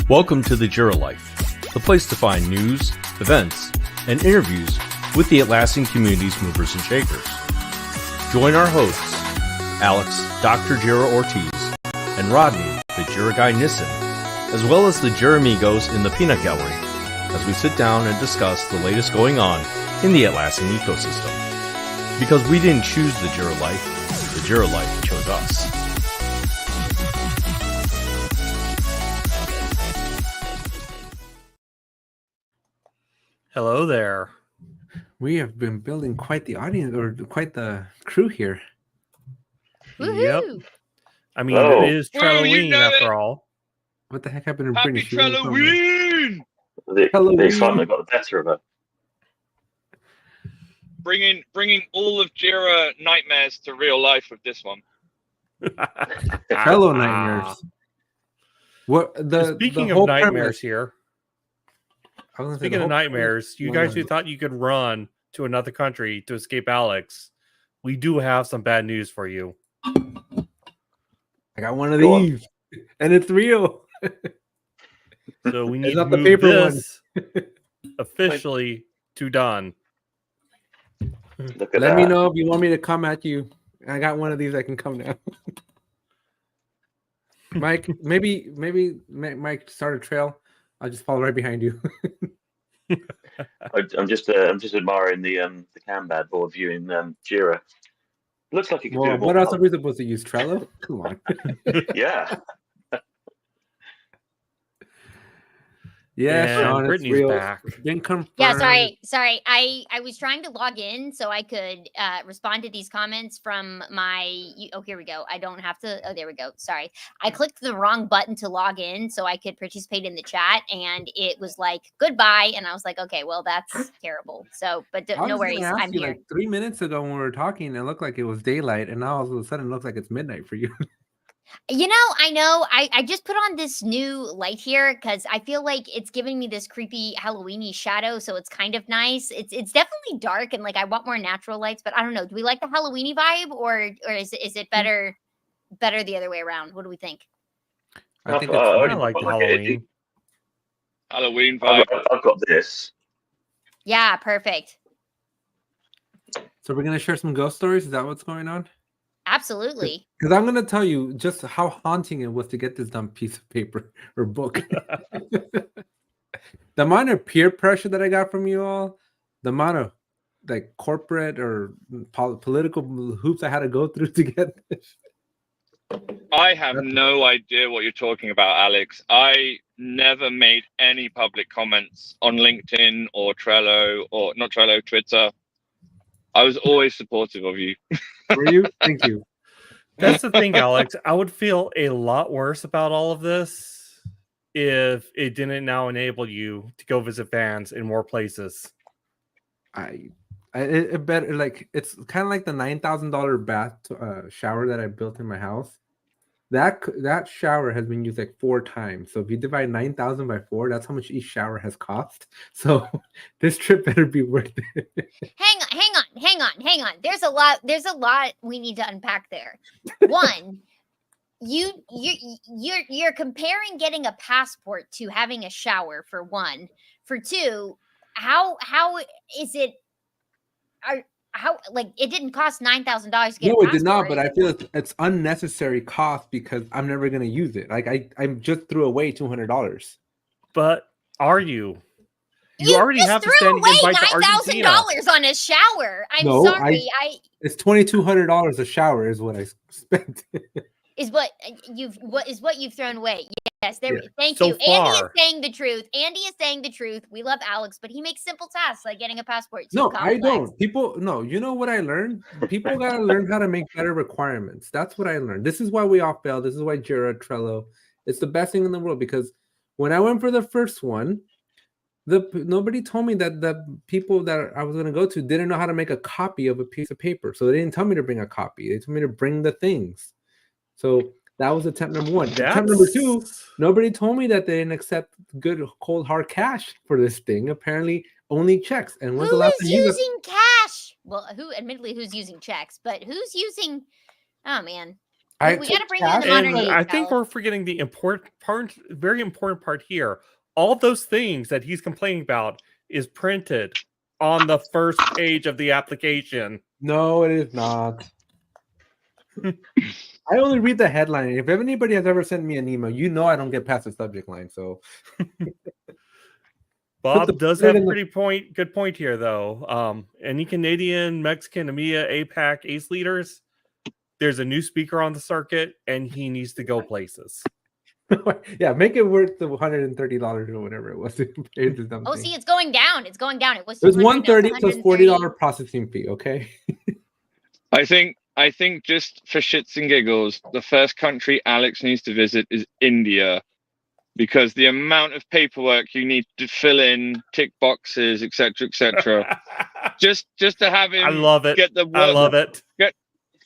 Welcome to the Jira Life, the place to find news, events, and interviews with the Atlassian Community's movers and shakers. Join our hosts, Alex, Dr. Jira Ortiz, and Rodney, the Jira guy Nissen, as well as the Jira amigos in the Peanut Gallery, as we sit down and discuss the latest going on in the Atlassian ecosystem. Because we didn't choose the Jira Life, the Jira Life chose us. Hello there. We have been building quite the audience, or quite the crew here. Woohoo! Yep. I mean, Hello. it is Trelloween after all. What the heck happened to Happy Brittany? She went from- Trelloween! The excitement got the better of her. Bringing all of Jira nightmares to real life with this one. Hello, nightmares. What Speaking the of whole nightmares premise- here, I was gonna say speaking the of whole nightmares, you premise- guys who thought you could run to another country to escape Alex, we do have some bad news for you. I got one of Go on. these, and it's real. So we need to not the move paper one. this officially to done. Look at Let that. me know if you want me to come at you. I got one of these. I can come now. Mike, maybe Mike start a trail. I'll just follow right behind you. I'm just admiring the cam bad board view in Jira. Looks like you could Well, do it more. what else are we supposed to use? Trello? Come on. Yeah. Yeah, And Sean, it's Brittany's real. back. Been confirmed. Yeah, sorry. I was trying to log in so I could respond to these comments from my. Oh, here we go. I don't have to. Oh, there we go. Sorry, I clicked the wrong button to log in so I could participate in the chat, and it was like goodbye, and I was like, okay, well that's terrible. So, but I was no gonna worries, ask I'm you, here. Like 3 minutes ago when we were talking, it looked like it was daylight, and now all of a sudden it looks like it's midnight for you. You know, I just put on this new light here because I feel like it's giving me this creepy Halloween-y shadow, so it's kind of nice. It's definitely dark and like I want more natural lights, but I don't know. Do we like the Halloween-y vibe or is it better the other way around? What do we think? I think I I like the like it. Halloween. Halloween vibe. I've got this. Yeah, perfect. So we're gonna share some ghost stories. Is that what's going on? Absolutely. Because I'm gonna tell you just how haunting it was to get this dumb piece of paper or book. The amount of peer pressure that I got from you all, the amount of like corporate or political hoops I had to go through to get this. I have no idea what you're talking about, Alex. I never made any public comments on LinkedIn or Trello or not Trello, Twitter. I was always supportive of you. Were you? Thank you. That's the thing, Alex. I would feel a lot worse about all of this if it didn't now enable you to go visit fans in more places. It better, like, it's kind of like the $9,000 bath shower that I built in my house. That shower has been used like 4 times. So if you divide 9,000 by 4, that's how much each shower has cost. So this trip better be worth it. Hang on. There's a lot we need to unpack there. One, you're comparing getting a passport to having a shower for one. For two, how is it how like it didn't cost $9,000 to get a passport. No, it did not, but I feel it's unnecessary cost because I'm never gonna use it. Like I just threw away $200. But are you? You already just have to threw send away invite to Argentina. $9,000 on a shower. I'm No, sorry. It's $2,200 a shower is what I spent. Is what you've thrown away. Yes, there. Yeah. Thank So you. Andy is far. saying the truth. Andy is saying the truth. We love Alex, but he makes simple tasks like getting a passport. No, complex. I don't. You know what I learned? People gotta learn how to make better requirements. That's what I learned. This is why we all fail. This is why Jira, Trello, it's the best thing in the world because when I went for the first one, nobody told me that the people that I was gonna go to didn't know how to make a copy of a piece of paper. So they didn't tell me to bring a copy. They told me to bring the things. So that was attempt number 1. Attempt number 2, nobody told me that they didn't accept good cold hard cash for this thing. Apparently, only checks. And when's the Who last is time you using cash? Well, who's using checks, but who's using? Oh man, I We gotta took bring you in the cash, modern And age. I think Alex. we're forgetting the important part, very important part here. All those things that he's complaining about is printed on the first page of the application. No, it is not. I only read the headline. If anybody has ever sent me an email, you know I don't get past the subject line. So Bob does put it have in the- good point here, though. Any Canadian, Mexican, EMEA, APAC, ACE leaders, there's a new speaker on the circuit, and he needs to go places. yeah, make it worth the $130 or whatever it was. To pay this dumb Oh, thing. see, it's going down. It's going down. It was It was 200, now it's $130 plus $40 processing fee. Okay. I think just for shits and giggles, the first country Alex needs to visit is India, because the amount of paperwork you need to fill in, tick boxes, etc., just to have him I love it. get the I work, love it.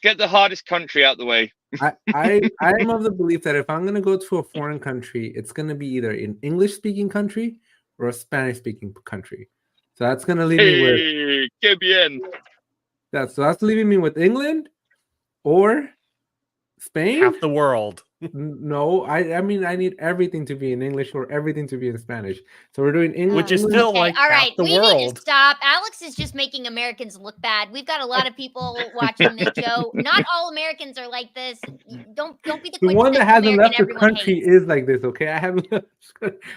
get the hardest country out the way. I am of the belief that if I'm gonna go to a foreign country, it's gonna be either an English speaking country or a Spanish speaking country. So that's gonna leave me with Hey, que bien. that's leaving me with England or Spain. Half the world. No, I mean I need everything to be in English or everything to be in Spanish. So we're doing English, Which is English- still Okay, like all half right. the We need world. to stop. Alex is just making Americans look bad. We've got a lot of people watching this show. Not all Americans are like this. Don't be the the quick one to that pick hasn't American left the everyone country hates. is like this. Okay, I haven't.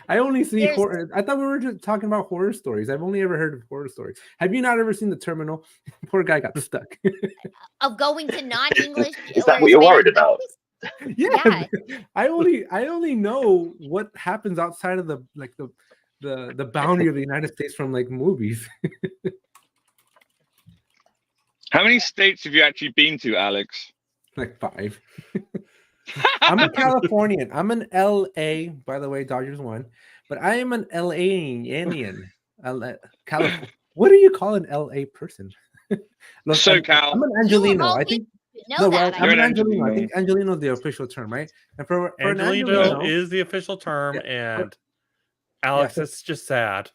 I only see There's- horror. I thought we were just talking about horror stories. I've only ever heard of horror stories. Have you not ever seen The Terminal? Poor guy got stuck. Of going to non-English. Is that or what you're Spanish worried about? Yeah, I only know what happens outside of the boundary of the United States from like movies. How many states have you actually been to, Alex? Like 5. I'm a Californian. I'm an LA. By the way, Dodgers won, but I am an LA-ian. California. What do you call an LA person? Look, SoCal. I'm an You of Angelino. all I think. know that. I'm You're an an Angelino. I Angelino. think Angelino is the official term, right? And for an Angelino Angelino, is the official term, Yeah. and Alex, so- it's just sad.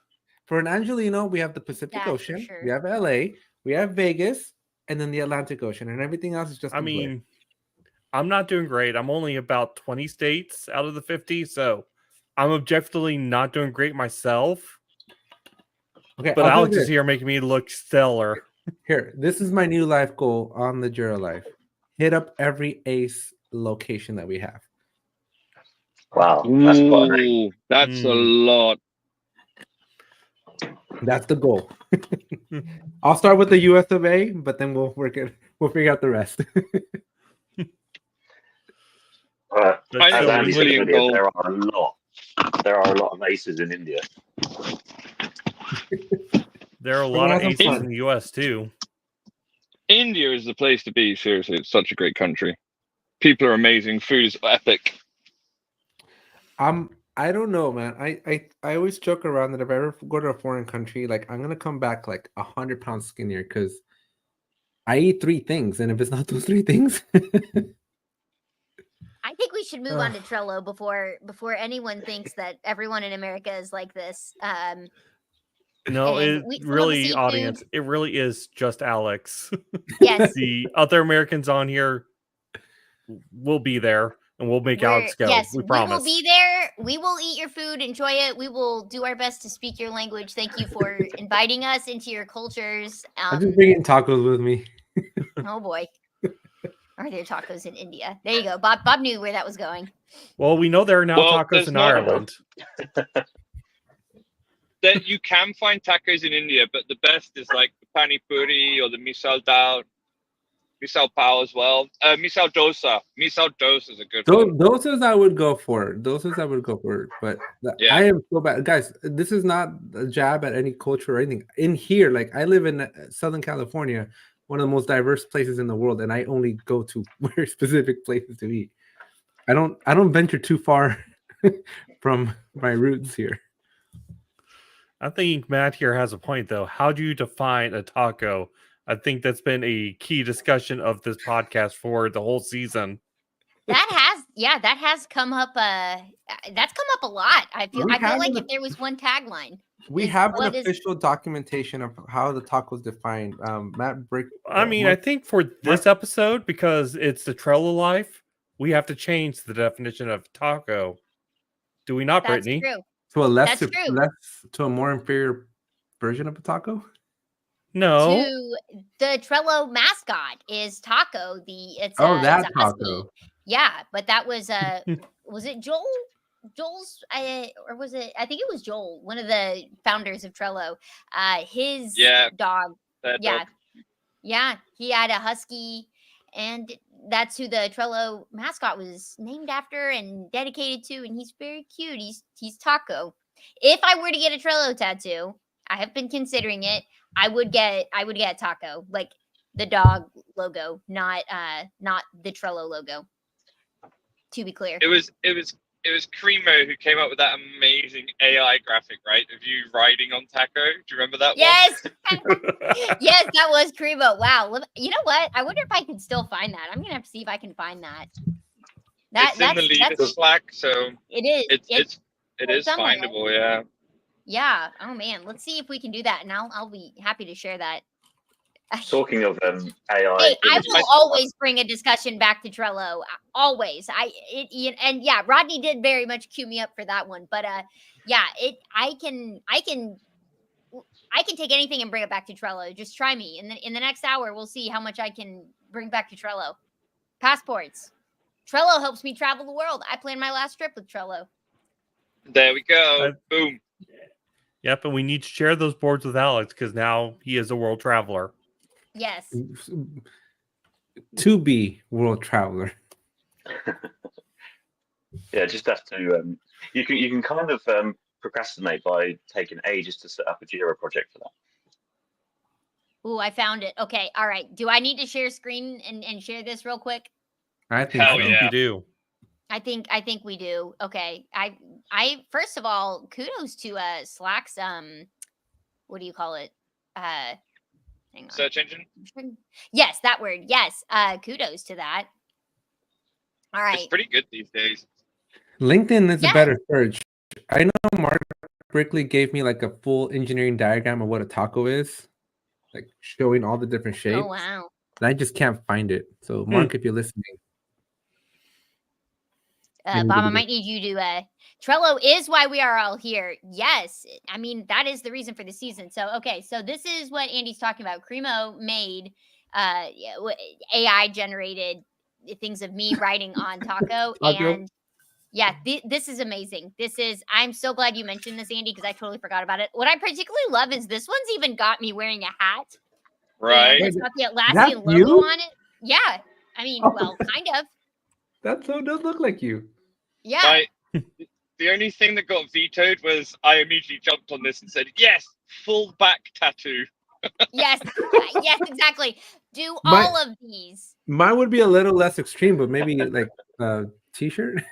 for an Angelino, we have the Pacific That's for Ocean, sure. we have LA, we have Vegas, and then the Atlantic Ocean, and everything else is just. I a blur. mean, I'm not doing great. I'm only about 20 states out of the 50, so I'm objectively not doing great myself. okay, But I'll do Alex this. is here making me look stellar. Here, this is my new life goal on the Jira Life. Hit up every ACE location that we have. Wow, that's quite a dream. Ooh, that's a Mm. lot. That's the goal. I'll start with the US of A, but then we'll figure out the rest. But That's as still Andy said brilliant earlier, goal. there are a lot of aces in India. There are a We're lot gonna of have some aces fun. in the US too. India is the place to be. Seriously, it's such a great country. People are amazing. Food is epic. I don't know, man. I always joke around that if I ever go to a foreign country, like I'm gonna come back like 100 pounds skinnier because I eat 3 things, and if it's not those 3 things, I think we should move on to Trello before anyone thinks that everyone in America is like this. No, And it we still have the really, seafood. audience, it really is just Alex. Yes. The other Americans on here will be there, and we'll make Alex go. Yes, we we promise. will be there. We will eat your food, enjoy it. We will do our best to speak your language. Thank you for inviting us into your cultures. I'm just bringing tacos with me. Oh boy, are there tacos in India? There you go. Bob knew where that was going. Well, we know there are now Well, tacos there's in not- Ireland. That you can find tacos in India, but the best is like the pani puri or the misal dal, misal pav as well. Misal dosa. Misal dosa is a good one. Those I would go for. But Yeah. I am so bad, guys. This is not a jab at any culture or anything. In here, like I live in Southern California, one of the most diverse places in the world, and I only go to very specific places to eat. I don't venture too far from my roots here. I think Matt here has a point, though. How do you define a taco? I think that's been a key discussion of this podcast for the whole season. That has come up. That's come up a lot. I feel like if there was one tagline. We Is have an what is- official documentation of how the taco is defined. Matt Brick. I mean, I think for this episode, because it's the Trello Life, we have to change the definition of taco. Do we not, That's Brittany? true. To a That's true. to a more inferior version of a taco. No. To the Trello mascot is Taco. It's That it's a husky. taco. Yeah, but that was was it Joel? Joel's or was it? I think it was Joel, one of the founders of Trello. His dog. Dog. Yeah, he had a husky, and that's who the Trello mascot was named after and dedicated to. And he's very cute. He's Taco. If I were to get a Trello tattoo, I have been considering it. I would get Taco, like the dog logo, not the Trello logo. To be clear, It was Cremo who came up with that amazing AI graphic, right? Of you riding on Taco. Do you remember that yes, yes, that was Cremo. Wow, you know what? I wonder if I can still find that. I'm gonna have to see if I can find that. It's in the leader Slack, so it is. It is somewhere. findable, yeah. Yeah. Oh man, let's see if we can do that, and I'll be happy to share that. Talking of AI, Hey, I will always bring a discussion back to Trello. Always. And yeah, Rodney did very much cue me up for that one. But yeah, I can take anything and bring it back to Trello. Just try me. And then in the next hour, we'll see how much I can bring back to Trello. Passports. Trello helps me travel the world. I planned my last trip with Trello. There we go. Boom. Yep, and we need to share those boards with Alex because now he is a world traveler. Yes. To be world traveler. Yeah, just have to. You can kind of procrastinate by taking ages to set up a Jira project for that. Ooh, I found it. Okay, all right. Do I need to share screen and share this real quick? I think Hell so. yeah. You do. I think we do. Okay. I first of all, kudos to Slack's what do you call it? Hang on. Search engine? Yes, that word. Yes. Kudos to that. All right. It's pretty good these days. LinkedIn is a better search. I know Mark Brickley gave me like a full engineering diagram of what a taco is, like showing all the different shapes. Oh wow. And I just can't find it. So Mark, if you're listening. Bob, I might need you to Trello is why we are all here. Yes. I mean, that is the reason for the season. So, okay. So this is what Andy's talking about. Cremo made AI generated things of me writing on Taco. And yeah, this is amazing. I'm so glad you mentioned this, Andy, because I totally forgot about it. What I particularly love is this one's even got me wearing a hat. Right. It's got the Atlassian logo on it. Yeah. I mean, well, kind of. That so does look like you. Yeah. The only thing that got vetoed was I immediately jumped on this and said, yes, full back tattoo. Yes. Yes, exactly. Do all of these. Mine would be a little less extreme, but maybe like a t-shirt.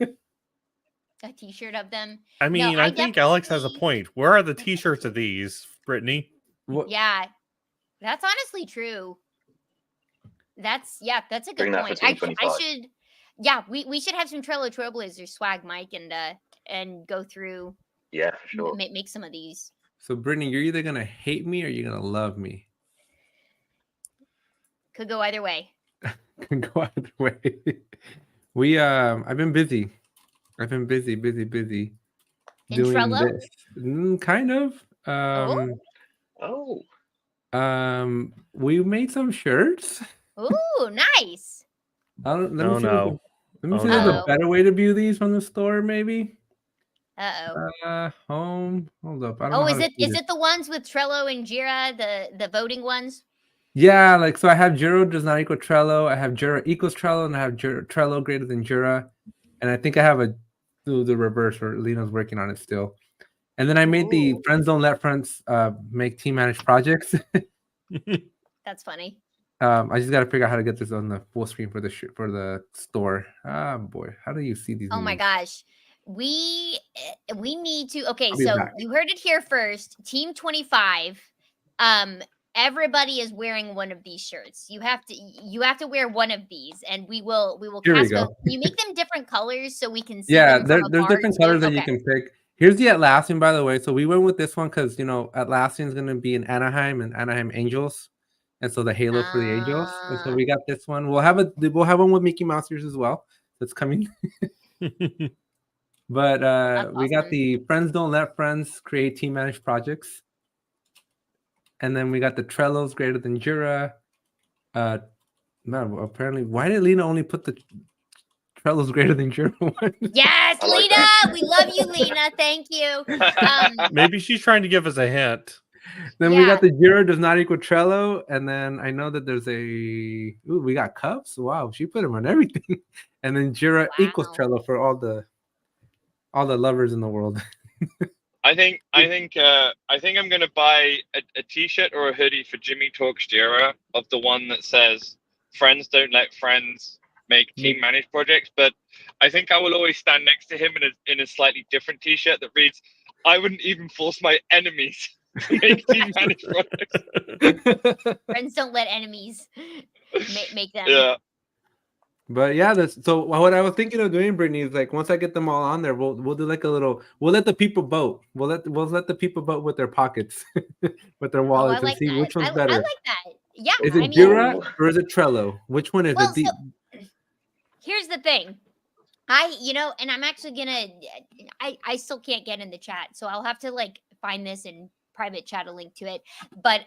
A t-shirt of them. I mean, I think Alex has a point. Where are the t-shirts of these, Brittany? Yeah. That's honestly true. That's a good Bring that point. for 2025. We should have some Trello Trailblazers swag, Mike, and go through. Yeah, for sure. Make some of these. So Brittany, you're either gonna hate me or you're gonna love me. Could go either way. Can go either way. I've been busy. Busy In doing Trello? this. Kind of. We made some shirts. Ooh, nice. Let me see Oh, if there's a better way to view these from the store, maybe. Home. Hold up. I don't know Is it the ones with Trello and Jira, the voting ones? Yeah, like so I have Jira does not equal Trello. I have Jira equals Trello, and I have Trello greater than Jira. And I think I have the reverse where Lina's working on it still. And then I made the Friends Don't Let Friends make team managed projects. That's funny. I just got to figure out how to get this on the full screen for the store. Ah, boy, how do you see these? Oh my gosh, we need to. Okay, I'll be so back. you heard it here first. Team 25. Everybody is wearing one of these shirts. You have to wear one of these, and we will. Here we cast go. those. You make them different colors so we can see. Yeah, them from there's afar different too. colors that you Okay. can pick. Here's the Atlassian, by the way. So we went with this one because Atlassian's gonna be in Anaheim and Anaheim Angels. and so the halo for the angels. And so we got this one. We'll have one with Mickey Mouse ears as well. That's coming. But we got the Friends Don't Let Friends Create Team Managed Projects. And then we got the Trello's Greater Than Jira. No, apparently, why did Lina only put the Trello's Greater Than Jira one? Yes, I like Lina. that. We love you, Lina. Thank you. Maybe she's trying to give us a hint. Then we got the Jira does not equal Trello. And then I know that there's we got cups. Wow, she put them on everything. And then Jira equals Trello for all the lovers in the world. I think I'm gonna buy a t-shirt or a hoodie for Jimmy Talks Jira of the one that says "Friends don't let friends make team managed projects." But I think I will always stand next to him in a slightly different t-shirt that reads, "I wouldn't even force my enemies to make team managed projects." Friends don't let enemies make them. Yeah. But yeah, so what I was thinking of doing, Brittany, is like once I get them all on there, we'll do like we'll let the people vote. We'll let the people vote with their pockets, with their wallets, I like and see that. which one's better. I like that. Yeah. Is it Jira or is it Trello? Which one is it? Here's the thing. And I'm actually gonna. I still can't get in the chat, so I'll have to like find this in private chat, a link to it. But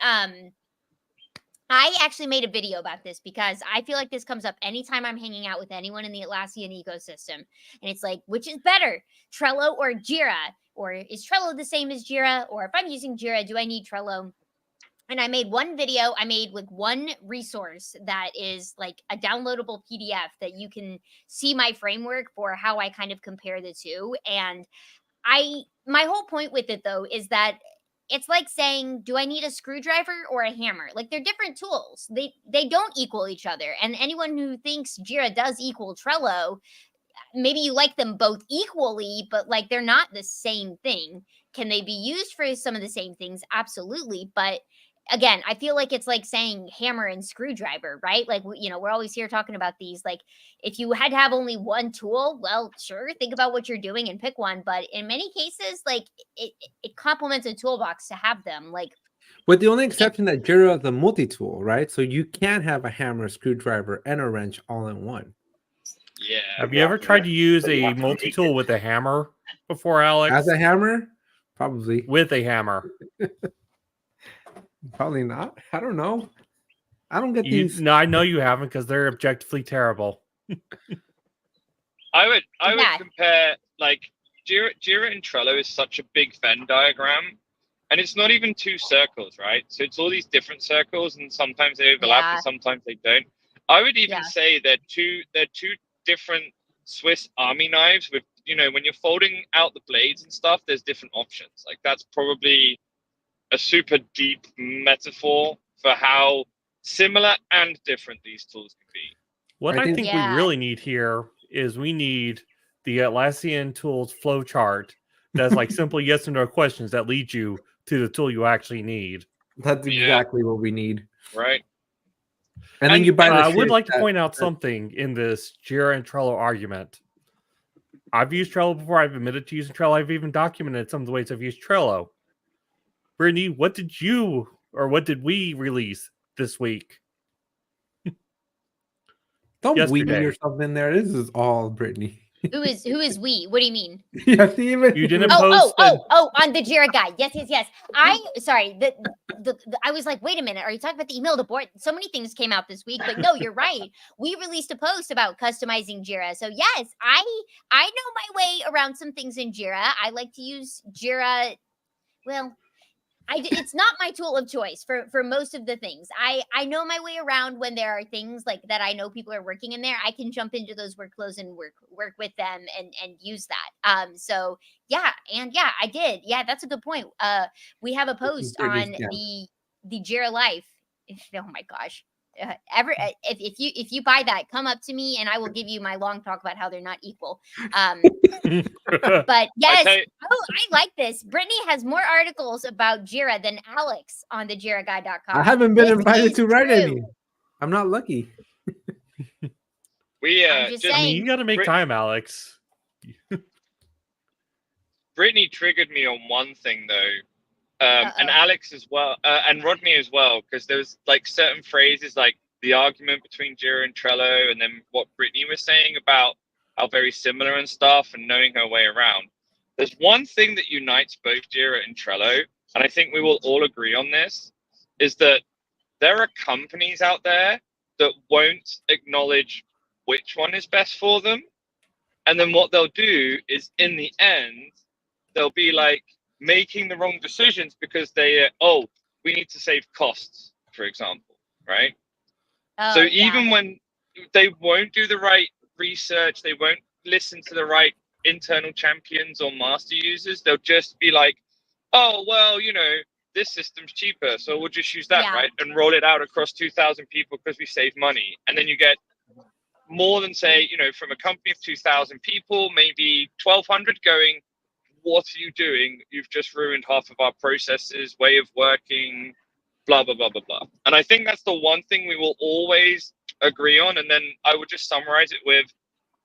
I actually made a video about this because I feel like this comes up anytime I'm hanging out with anyone in the Atlassian ecosystem. And it's like, which is better, Trello or Jira? Or is Trello the same as Jira? Or if I'm using Jira, do I need Trello? And I made one video. I made like one resource that is like a downloadable PDF that you can see my framework for how I kind of compare the two. And my whole point with it, though, is that it's like saying, do I need a screwdriver or a hammer? Like, they're different tools. They don't equal each other. And anyone who thinks Jira does equal Trello, maybe you like them both equally, but like they're not the same thing. Can they be used for some of the same things? Absolutely. But again, I feel like it's like saying hammer and screwdriver, right? Like, we're always here talking about these. Like, if you had to have only one tool, well, sure, think about what you're doing and pick one. But in many cases, like, it complements a toolbox to have them. Like, with the only exception that Jira is a multi-tool, right? So you can have a hammer, screwdriver, and a wrench all in one. Yeah. Have you ever tried to use a multi-tool with a hammer before, Alex? As a hammer? Probably. With a hammer. Probably not. I don't know. I don't get these. No, I know you haven't because they're objectively terrible. I would compare like Jira and Trello is such a big Venn diagram, and it's not even two circles, right? So it's all these different circles, and sometimes they overlap and sometimes they don't. I would even say they're two different Swiss Army knives with, when you're folding out the blades and stuff, there's different options. Like, that's probably a super deep metaphor for how similar and different these tools can be. What I think we really need here is we need the Atlassian tools flowchart that's like simple yes and no questions that lead you to the tool you actually need. That's exactly what we need. Right. And then you buy I would like to point out something in this Jira and Trello argument. I've used Trello before. I've admitted to using Trello. I've even documented some of the ways I've used Trello. Brittany, what did we release this week? Don't weave yourself in there. This is all Brittany. Who is we? What do you mean? Yeah, Steven. You didn't post. On the Jira guide. Yes. Sorry. I was like, wait a minute. Are you talking about the email to board? So many things came out this week, but no, you're right. We released a post about customizing Jira. So yes, I know my way around some things in Jira. I like to use Jira. Well, it's not my tool of choice for most of the things. I know my way around when there are things like that I know people are working in there. I can jump into those workflows and work with them and use that. So yeah, I did. Yeah, that's a good point. We have a post on the Jira Life. Oh my gosh. If you buy that, come up to me and I will give you my long talk about how they're not equal. But yes, I like this. Brittany has more articles about Jira than Alex on the JiraGuide.com. I haven't been invited to write any. I'm not lucky. You got to make time, Alex. Brittany triggered me on one thing though. and Alex as well, and Rodney as well, because there was like certain phrases like the argument between Jira and Trello, and then what Brittany was saying about how very similar and stuff and knowing her way around. There's one thing that unites both Jira and Trello, and I think we will all agree on this, is that there are companies out there that won't acknowledge which one is best for them. And then what they'll do is in the end, they'll be like making the wrong decisions because we need to save costs, for example, right? So even when they won't do the right research, they won't listen to the right internal champions or master users, they'll just be like, oh, well, this system's cheaper, so we'll just use that, right? And roll it out across 2,000 people because we save money. And then you get more than, say, from a company of 2,000 people, maybe 1,200 going, what are you doing? You've just ruined half of our processes, way of working, blah, blah, blah, blah, blah. And I think that's the one thing we will always agree on. And then I would just summarize it with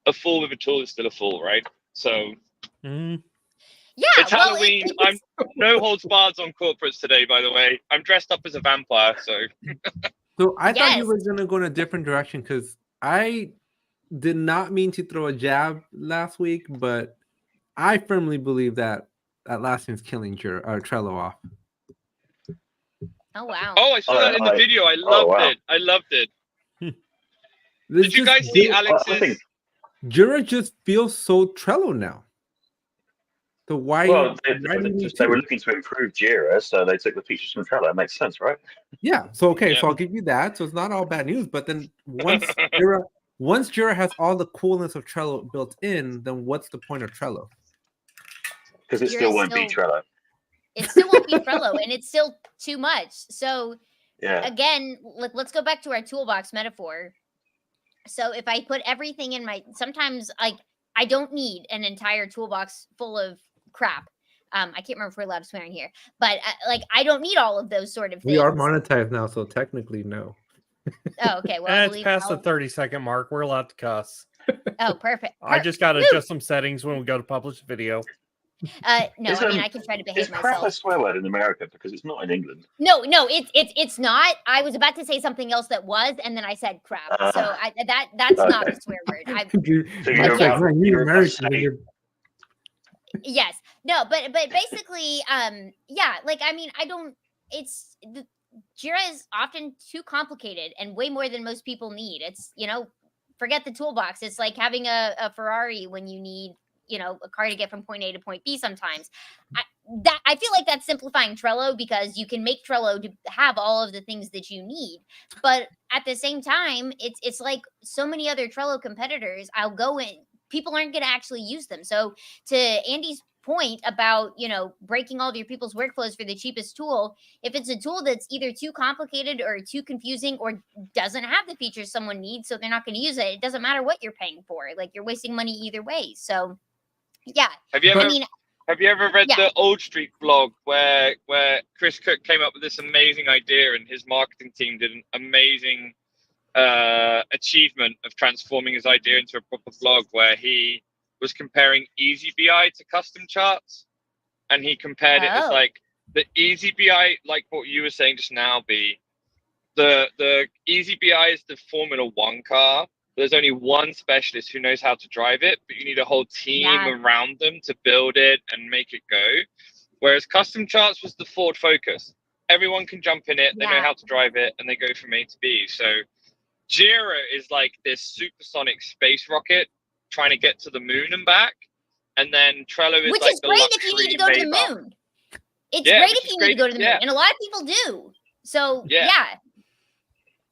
a fool with a tool is still a fool, right? So it's Halloween. I'm no holds barred on corporates today, by the way. I'm dressed up as a vampire, so. So I thought you were going to go in a different direction because I did not mean to throw a jab last week, but I firmly believe that Atlassian's killing Trello off. Oh, wow. Oh, I saw that in the video. I loved it. I loved it. Did you guys see Alex's? Jira just feels so Trello now. So why? Well, they were looking to improve Jira, so they took the features from Trello. It makes sense, right? Yeah. So so I'll give you that. So it's not all bad news. But then once Jira has all the coolness of Trello built in, then what's the point of Trello? Because it still won't be Trello. It still won't be Trello, and it's still too much. So again, let's go back to our toolbox metaphor. So if I put everything in sometimes I don't need an entire toolbox full of crap. I can't remember if we're allowed to swear in here, but I don't need all of those sort of things. We are monetized now, so technically no. Oh, okay. Well, it's past the 30-second mark. We're allowed to cuss. Oh, perfect. I just got to adjust some settings when we go to publish a video. No, I can try to behave myself. Is crap a swear word in America? Because it's not in England. No, it's not. I was about to say something else that was, and then I said crap. So that's not a swear word. Yes. No, but basically, I don't. Jira is often too complicated and way more than most people need. It's forget the toolbox. It's like having a Ferrari when you need a car to get from point A to point B sometimes. I feel like that's simplifying Trello because you can make Trello to have all of the things that you need. But at the same time, it's like so many other Trello competitors, people aren't going to actually use them. So to Andy's point about, breaking all of your people's workflows for the cheapest tool, if it's a tool that's either too complicated or too confusing or doesn't have the features someone needs, so they're not going to use it, it doesn't matter what you're paying for. You're wasting money either way. So yeah. Have you ever read the Old Street blog where Chris Cook came up with this amazing idea and his marketing team did an amazing achievement of transforming his idea into a proper blog where he was comparing Easy BI to custom charts, and he compared it as the Easy BI, like what you were saying just now, the Easy BI is the Formula One car. There's only one specialist who knows how to drive it, but you need a whole team around them to build it and make it go. Whereas custom charts was the Ford Focus. Everyone can jump in it, they know how to drive it, and they go from A to B. So Jira is like this supersonic space rocket trying to get to the moon and back. And then Trello is is great if you need to go to the moon. It's great if you need to go to the moon. And a lot of people do. So yeah.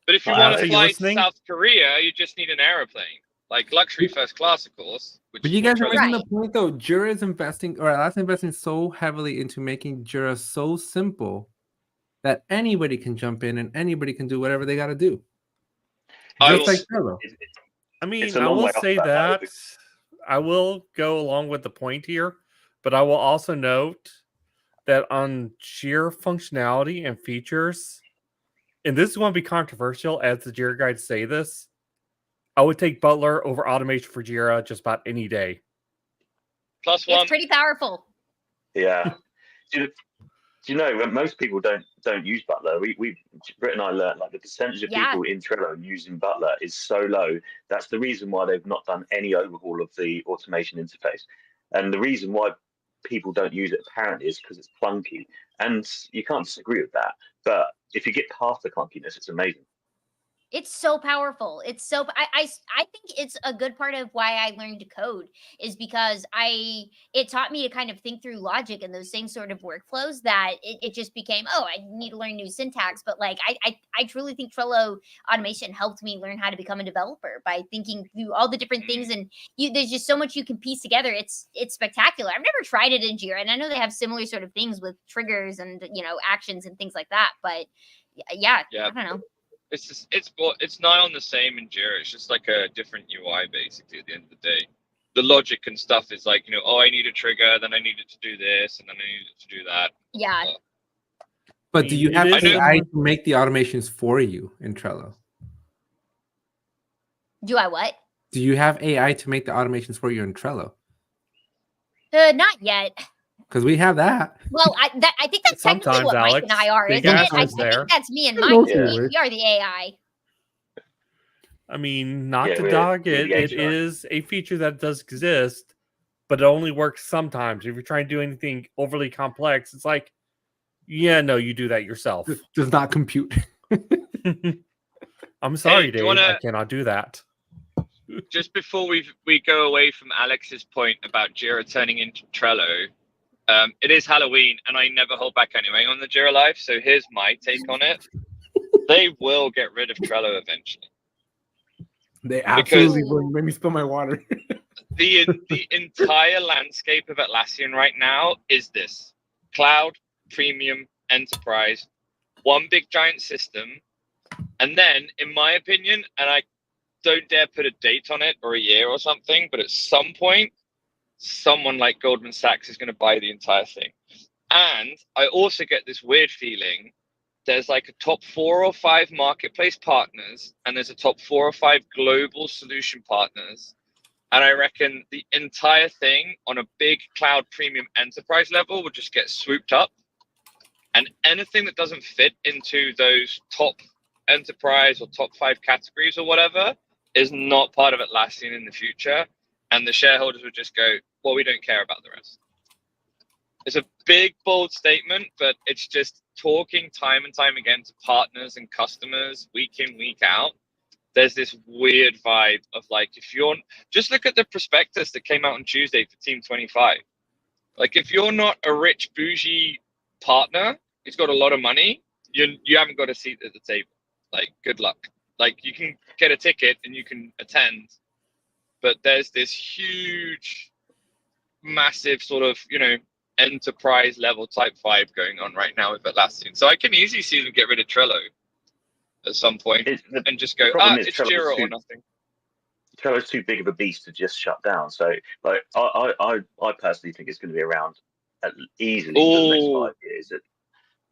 But if you want to fly to South Korea, you just need an aeroplane, like luxury first class, of course. But you guys are making the point, though. Jira is investing so heavily into making Jira so simple that anybody can jump in and anybody can do whatever they got to do. Just like Trello. I mean, I will say that. I will go along with the point here, but I will also note that on sheer functionality and features, and this is going to be controversial as the Jira guides say this, I would take Butler over automation for Jira just about any day. +1. It's pretty powerful. Yeah. Do Do you know most people don't use Butler? Britt and I learned like the percentage of people in Trello using Butler is so low. That's the reason why they've not done any overhaul of the automation interface, and the reason why people don't use it apparently is because it's clunky, and you can't disagree with that. But if you get past the clunkiness, it's amazing. It's so powerful. It's so I think it's a good part of why I learned to code is because it taught me to kind of think through logic and those same sort of workflows that it just became, oh, I need to learn new syntax. But like I truly think Trello automation helped me learn how to become a developer by thinking through all the different things, and there's just so much you can piece together. It's spectacular. I've never tried it in Jira, and I know they have similar sort of things with triggers and actions and things like that. But yeah. I don't know. It's just it's nigh on the same in Jira. It's just like a different UI basically at the end of the day. The logic and stuff is like, oh, I need a trigger, then I need it to do this, and then I need it to do that. Yeah. But do you have AI to make the automations for you in Trello? Do I what? Do you have AI to make the automations for you in Trello? Not yet. Because we have that. Well, I think that's technically what Mike and I are, isn't it? I think that's me and Mike. We are the AI. I mean, not to dog it. It is a feature that does exist, but it only works sometimes. If you're trying to do anything overly complex, it's like, yeah, no, you do that yourself. It does not compute. I'm sorry, Dave. I cannot do that. Just before we go away from Alex's point about Jira turning into Trello, it is Halloween, and I never hold back anyway on the Jira Life. So here's my take on it. They will get rid of Trello eventually. They absolutely will. Make me spill my water. the entire landscape of Atlassian right now is this: cloud, premium, enterprise, one big giant system. And then, in my opinion, and I don't dare put a date on it or a year or something, but at some point, someone like Goldman Sachs is going to buy the entire thing. And I also get this weird feeling there's like a top 4 or 5 marketplace partners, and there's a top 4 or 5 global solution partners. And I reckon the entire thing on a big cloud premium enterprise level would just get swooped up. And anything that doesn't fit into those top enterprise or top 5 categories or whatever is not part of Atlassian in the future. And the shareholders would just go, well, we don't care about the rest. It's a big, bold statement, but it's just talking time and time again to partners and customers week in, week out. There's this weird vibe of like, if you're just look at the prospectus that came out on Tuesday for Team 25. Like, if you're not a rich, bougie partner who's got a lot of money, you haven't got a seat at the table. Like, good luck. Like, you can get a ticket and you can attend, but there's this huge, massive sort of, enterprise level type vibe going on right now with Atlassian. So I can easily see them get rid of Trello at some point and just go, it's Jira or nothing. Trello's too big of a beast to just shut down. So, like, I personally think it's going to be around easily for the next 5 years.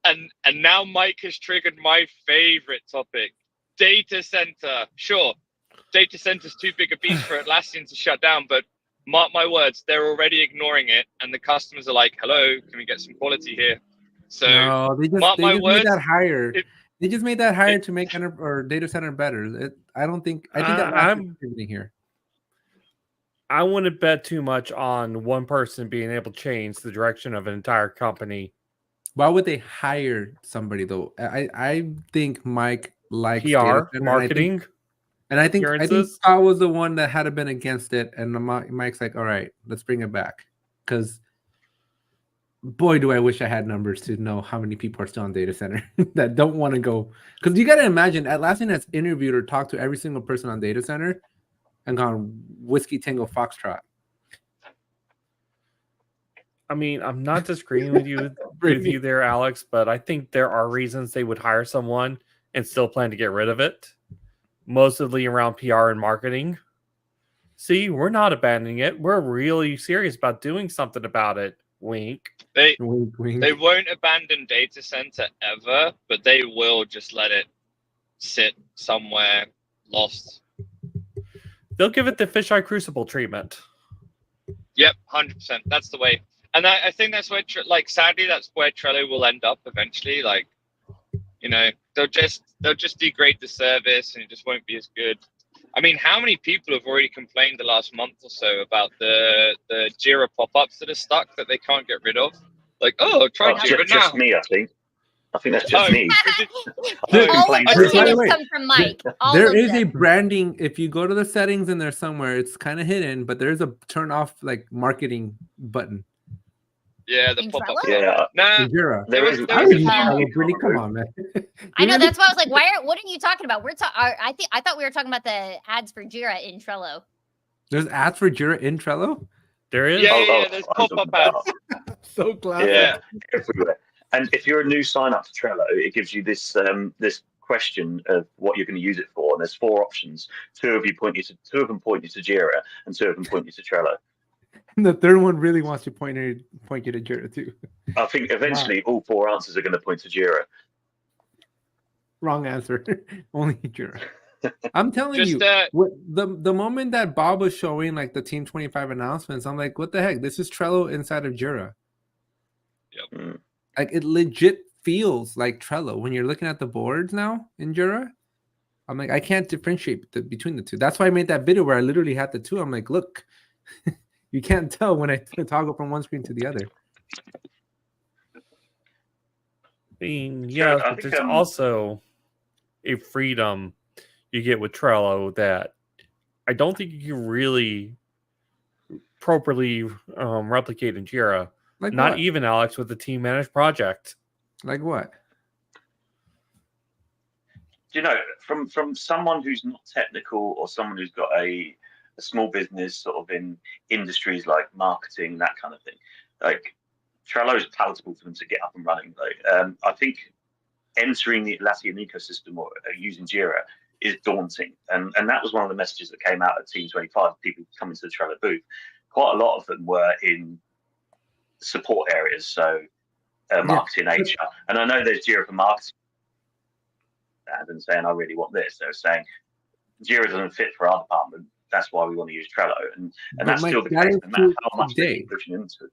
And now Mike has triggered my favorite topic, data center. Sure, data center's too big a beast for Atlassian to shut down, but mark my words, they're already ignoring it, and the customers are like, hello, can we get some quality here? So no, they just made that higher. They just made that higher to make data center better. I think I'm pivoting here. I wouldn't bet too much on one person being able to change the direction of an entire company. Why would they hire somebody though? I think Mike likes PR, marketing. And I think Scott was the one that had been against it, and Mike's like, all right, let's bring it back. Because boy, do I wish I had numbers to know how many people are still on data center that don't want to go. Because you got to imagine, Atlassian has interviewed or talked to every single person on data center and gone Whiskey Tango Foxtrot. I mean, I'm not disagreeing with you there, Alex, but I think there are reasons they would hire someone and still plan to get rid of it. Mostly around PR and marketing. See, we're not abandoning it. We're really serious about doing something about it. Wink. Wink. They won't abandon data center ever, but they will just let it sit somewhere lost. They'll give it the fisheye crucible treatment. Yep, 100%. That's the way. And I think that's where, like, sadly, that's where Trello will end up eventually. Like, you know, they'll just degrade the service, and it just won't be as good. I mean, how many people have already complained the last month or so about the Jira pop-ups that are stuck that they can't get rid of? Like, oh, try Jira now. Just me, I think. I think that's just me. All of the changes come from Mike. There is a branding. If you go to the settings in there somewhere, it's kind of hidden, but there's a turn off like marketing button. Yeah, the pop-up. Yeah, Jira. There is. Brittany, come on, man. I know, that's why I was like, what are you talking about? I thought we were talking about the ads for Jira in Trello. There's ads for Jira in Trello? There is. Yeah, there's pop-up ads. So classic. Yeah, everywhere. And if you're a new sign up to Trello, it gives you this this question of what you're going to use it for. And there's 4 options. 2 of them point you to Jira, and 2 of them point you to Trello. And the third one really wants to point you to Jira too. I think eventually all 4 answers are going to point to Jira. Wrong answer. Only Jira. I'm telling you, the moment that Bob was showing like the Team 25 announcements, I'm like, what the heck? This is Trello inside of Jira. Yep. Like, it legit feels like Trello when you're looking at the boards now in Jira. I'm like, I can't differentiate between the two. That's why I made that video where I literally had the 2. I'm like, look, you can't tell when I toggle from one screen to the other. I mean, yeah, but there's also a freedom you get with Trello that I don't think you can really properly replicate in Jira. Like not what? even, Alex, with the team managed project. Like what? You know, from someone who's not technical or someone who's got a small business sort of in industries like marketing, that kind of thing, like Trello is palatable for them to get up and running. Like, I think entering the Atlassian ecosystem or using Jira is daunting, and that was one of the messages that came out at Team 25. People coming to the Trello booth, quite a lot of them were in support areas, so marketing, HR, and I know there's Jira for marketing, and saying I really want this. They're saying Jira doesn't fit for our department. That's why we want to use Trello, and that's still the case, no matter how much they keep pushing into it.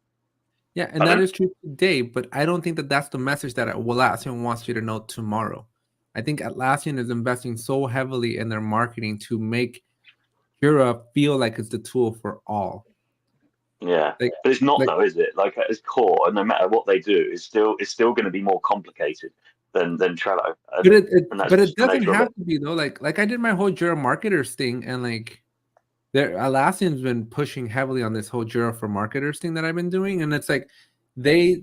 Yeah, and that is true today, but I don't think that that's the message that Atlassian wants you to know tomorrow. I think Atlassian is investing so heavily in their marketing to make Jira feel like it's the tool for all. Yeah, but it's not though, is it? Like at its core, and no matter what they do, it's still going to be more complicated than Trello. But it doesn't have to be though. Like I did my whole Jira marketers thing, and like Atlassian's been pushing heavily on this whole Jira for marketers thing that I've been doing, and it's like they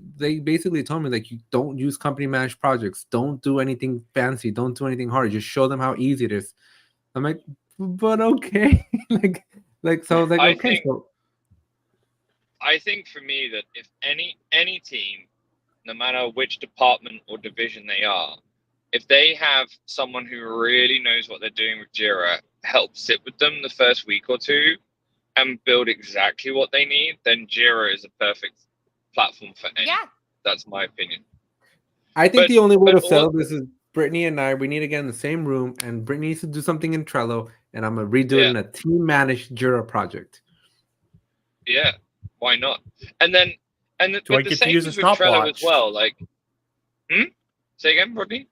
basically told me like, you don't use company managed projects, don't do anything fancy, don't do anything hard, just show them how easy it is. I'm like, but okay, like so like okay. I think for me that if any team, no matter which department or division they are, if they have someone who really knows what they're doing with Jira, help sit with them the first week or 2 and build exactly what they need, then Jira is a perfect platform for any. Yeah. That's my opinion. I think the only way to sell this is Brittany and I, we need to get in the same room, and Brittany needs to do something in Trello, and I'm going to redo it in a team managed Jira project. Yeah. Why not? And then, do I get to use a stopwatch as well? Like, say again, Rodney.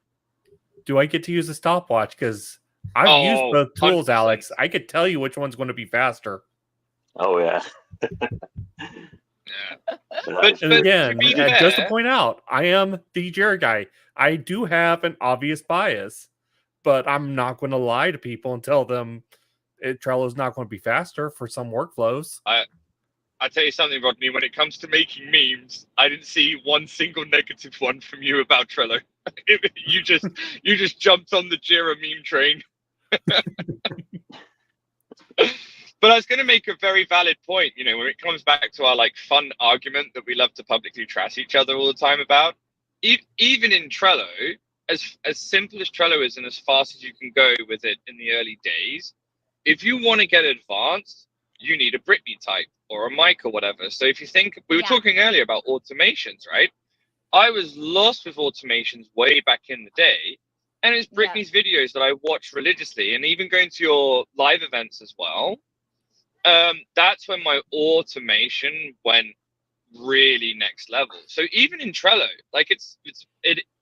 Do I get to use a stopwatch? Because I've used both tools, 100%. Alex. I could tell you which one's going to be faster. Oh yeah. But again, just to point out, I am the Jira guy. I do have an obvious bias, but I'm not going to lie to people and tell them Trello's not going to be faster for some workflows. I tell you something, Rodney, when it comes to making memes, I didn't see one single negative one from you about Trello. you just jumped on the Jira meme train. But I was going to make a very valid point, you know, when it comes back to our like fun argument that we love to publicly trash each other all the time about. Even in Trello, as simple as Trello is and as fast as you can go with it in the early days, if you want to get advanced, you need a Brittany type or a Mike or whatever. So if you think, we were talking earlier about automations, right? I was lost with automations way back in the day. And it's Brittany's videos that I watch religiously, and even going to your live events as well. That's when my automation went really next level. So even in Trello, like it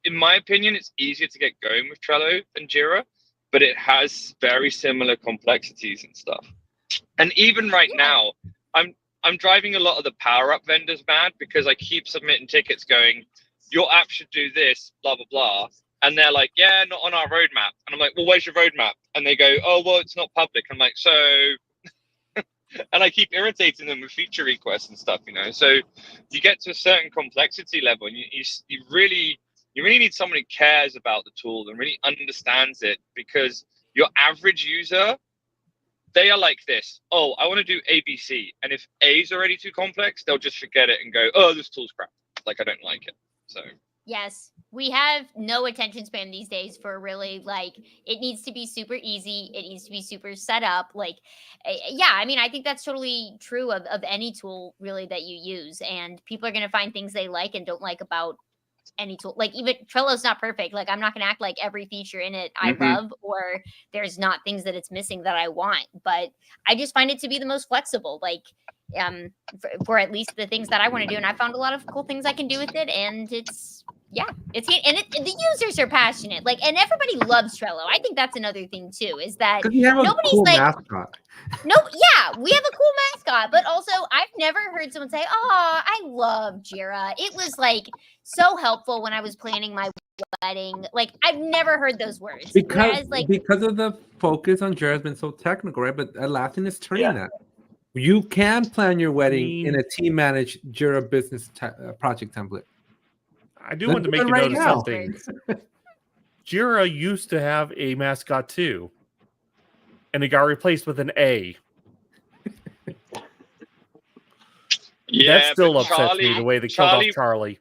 in my opinion, it's easier to get going with Trello than Jira, but it has very similar complexities and stuff. And even right now, I'm driving a lot of the power up vendors mad because I keep submitting tickets going, your app should do this, blah, blah, blah. And they're like, yeah, not on our roadmap. And I'm like, well, where's your roadmap? And they go, oh, well, it's not public. I'm like, so, and I keep irritating them with feature requests and stuff, you know? So you get to a certain complexity level and you really need someone who cares about the tool and really understands it, because your average user, they are like this. Oh, I want to do ABC. And if A is already too complex, they'll just forget it and go, oh, this tool's crap. Like, I don't like it. So yes, we have no attention span these days for really, like, it needs to be super easy. It needs to be super set up. Like, yeah, I mean, I think that's totally true of any tool really that you use. And people are going to find things they like and don't like about any tool. Like, even Trello's not perfect. Like, I'm not going to act like every feature in it I love, or there's not things that it's missing that I want. But I just find it to be the most flexible. Like, for at least the things that I want to do, and I found a lot of cool things I can do with it, and it's the users are passionate, like, and everybody loves Trello. I think that's another thing too, is that Because you have a nobody's cool like mascot. no, yeah, we have a cool mascot, but also I've never heard someone say, oh, I love Jira, it was like so helpful when I was planning my wedding. Like, I've never heard those words Because whereas, of the focus on Jira has been so technical, right? But Atlassian is turning Yeah. that. You can plan your wedding in a team managed Jira business project template. I do want to make you right notice now. something. Jira used to have a mascot too, and it got replaced with an A. yeah, That still but upsets me, the way they killed off Charlie.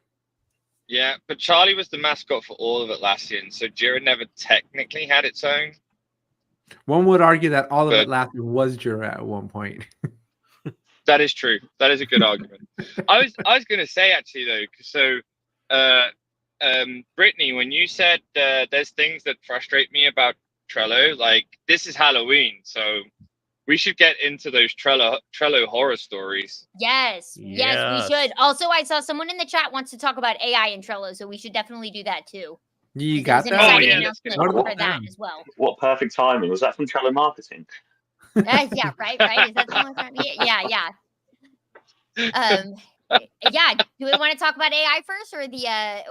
Yeah, but Charlie was the mascot for all of Atlassian, so Jira never technically had its own. One would argue that all of But- Atlassian was Jira at one point. That is true. That is a good argument. I was going to say, actually, though, so Brittany, when you said there's things that frustrate me about Trello, like, this is Halloween, so we should get into those Trello horror stories. yes, we should. Also, I saw someone in the chat wants to talk about AI in Trello, so we should definitely do that too. You There's got an that? exciting yeah, announcement let's go. for that as well. What perfect timing. Was that from Trello Marketing? Yeah, right. Is that someone? Yeah. Yeah. Do we want to talk about AI first,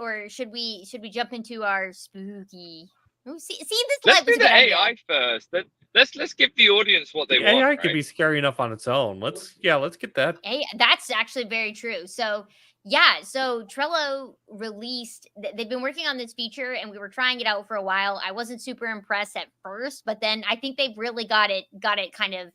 or should we jump into our spooky? Ooh, see, this Let's live do was a the good idea. AI first. Let's give the audience what they The want. AI right? could be scary enough on its own. Let's get that. That's actually very true. So Trello released, they've been working on this feature and we were trying it out for a while. I wasn't super impressed at first, but then I think they've really got it kind of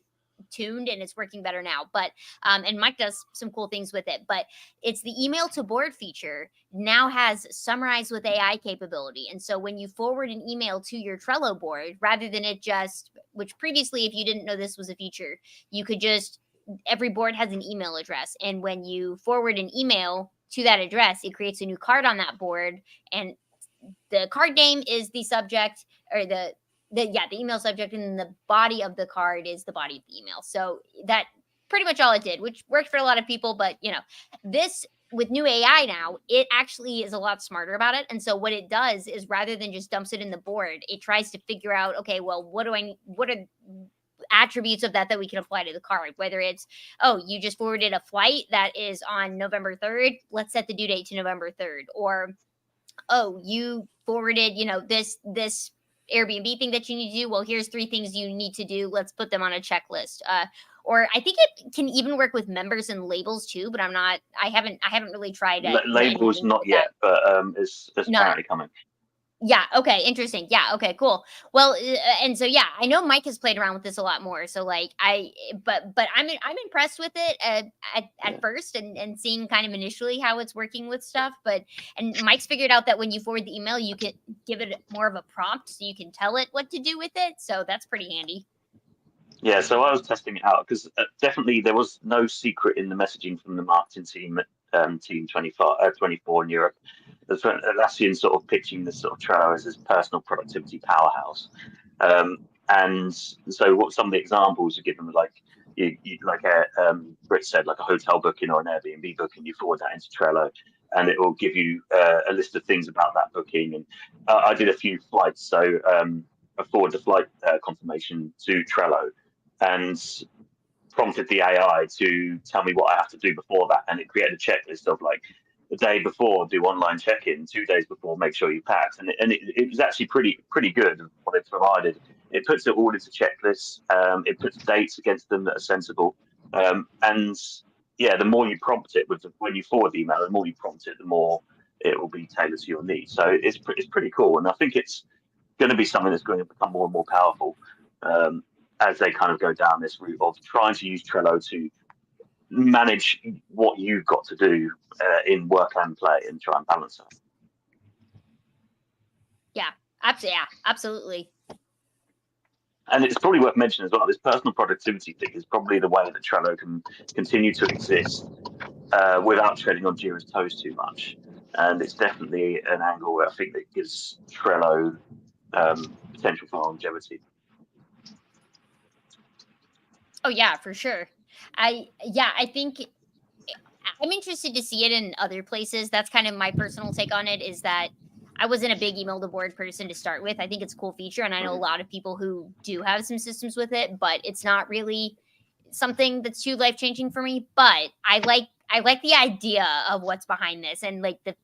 tuned and it's working better now. But and Mike does some cool things with it, but it's the email to board feature now has summarize with AI capability. And so when you forward an email to your Trello board, rather than it just, which previously, if you didn't know this was a feature, you could just, every board has an email address. And when you forward an email to that address, it creates a new card on that board. And the card name is the subject, or the email subject, and the body of the card is the body of the email. So that pretty much all it did, which worked for a lot of people. But this, with new AI now, it actually is a lot smarter about it. And so what it does is, rather than just dumps it in the board, it tries to figure out, okay, well, what are attributes of that we can apply to the card, whether it's, oh, you just forwarded a flight that is on November 3rd, let's set the due date to November 3rd, or, oh, you forwarded, this Airbnb thing that you need to do, well, here's 3 things you need to do, let's put them on a checklist. Or I think it can even work with members and labels too, but I haven't really tried it. Labels not yet, but it's apparently coming. Yeah. Okay. Interesting. Yeah. Okay. Cool. Well, and so I know Mike has played around with this a lot more. So but I'm impressed with it at first, and seeing kind of initially how it's working with stuff. And Mike's figured out that when you forward the email, you can give it more of a prompt, so you can tell it what to do with it. So that's pretty handy. Yeah. So I was testing it out because definitely there was no secret in the messaging from the marketing team at Team 24 in Europe. That's when Atlassian sort of pitching this sort of Trello as this personal productivity powerhouse. And so what some of the examples are given were like, like Britt said, like a hotel booking or an Airbnb booking, you forward that into Trello, and it will give you a list of things about that booking. And I did a few flights, so I forwarded the flight confirmation to Trello, and prompted the AI to tell me what I have to do before that, and it created a checklist of like the day before do online check-in, 2 days before make sure you packed, and it was actually pretty good what it provided. It puts it all into checklists. It puts dates against them that are sensible, and yeah, the more you prompt it when you forward the email, the more you prompt it, the more it will be tailored to your needs. So it's pretty cool, and I think it's going to be something that's going to become more and more powerful as they kind of go down this route of trying to use Trello to manage what you've got to do in work and play and try and balance that. Yeah, absolutely. And it's probably worth mentioning as well, this personal productivity thing is probably the way that Trello can continue to exist without treading on Jira's toes too much. And it's definitely an angle where I think that gives Trello potential for longevity. Oh yeah, for sure. I think I'm interested to see it in other places. That's kind of my personal take on it, is that I wasn't a big email to board person to start with. I think it's a cool feature, and I know a lot of people who do have some systems with it, but it's not really something that's too life-changing for me. But I like the idea of what's behind this, and like the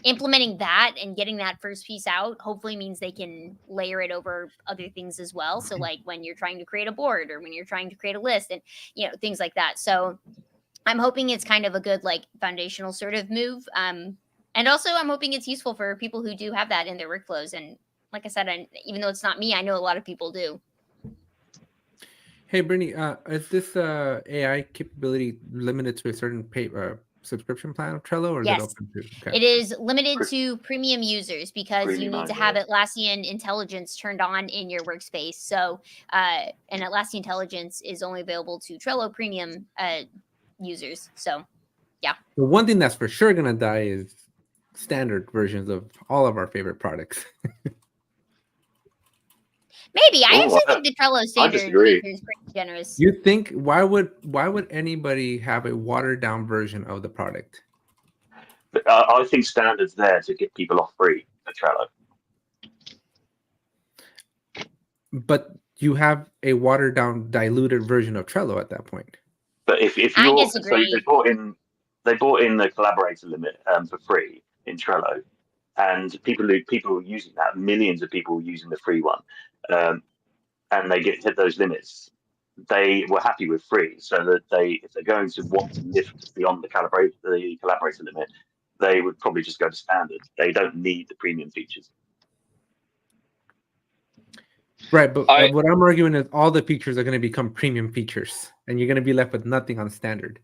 implementing that and getting that first piece out hopefully means they can layer it over other things as well. So like when you're trying to create a board or when you're trying to create a list and things like that. So I'm hoping it's kind of a good like foundational sort of move. And also I'm hoping it's useful for people who do have that in their workflows. And like I said, even though it's not me, I know a lot of people do. Hey, Brittany, is this AI capability limited to a certain subscription plan of Trello, or is it open to? Okay. It is limited to premium users because you need to have Atlassian Intelligence turned on in your workspace. So, and Atlassian Intelligence is only available to Trello premium users. So, yeah. The one thing that's for sure gonna die is standard versions of all of our favorite products. Maybe I actually think the Trello standard feature is pretty generous. You think why would anybody have a watered down version of the product? I think standard's there to get people off free for Trello. But you have a watered down, diluted version of Trello at that point. But if you're so they bought in the collaborator limit for free in Trello, and people were using that, millions of people were using the free one. And they hit those limits, they were happy with free. So that if they're going to want to lift beyond the collaborator limit, they would probably just go to standard. They don't need the premium features. Right, but what I'm arguing is all the features are going to become premium features, and you're going to be left with nothing on standard.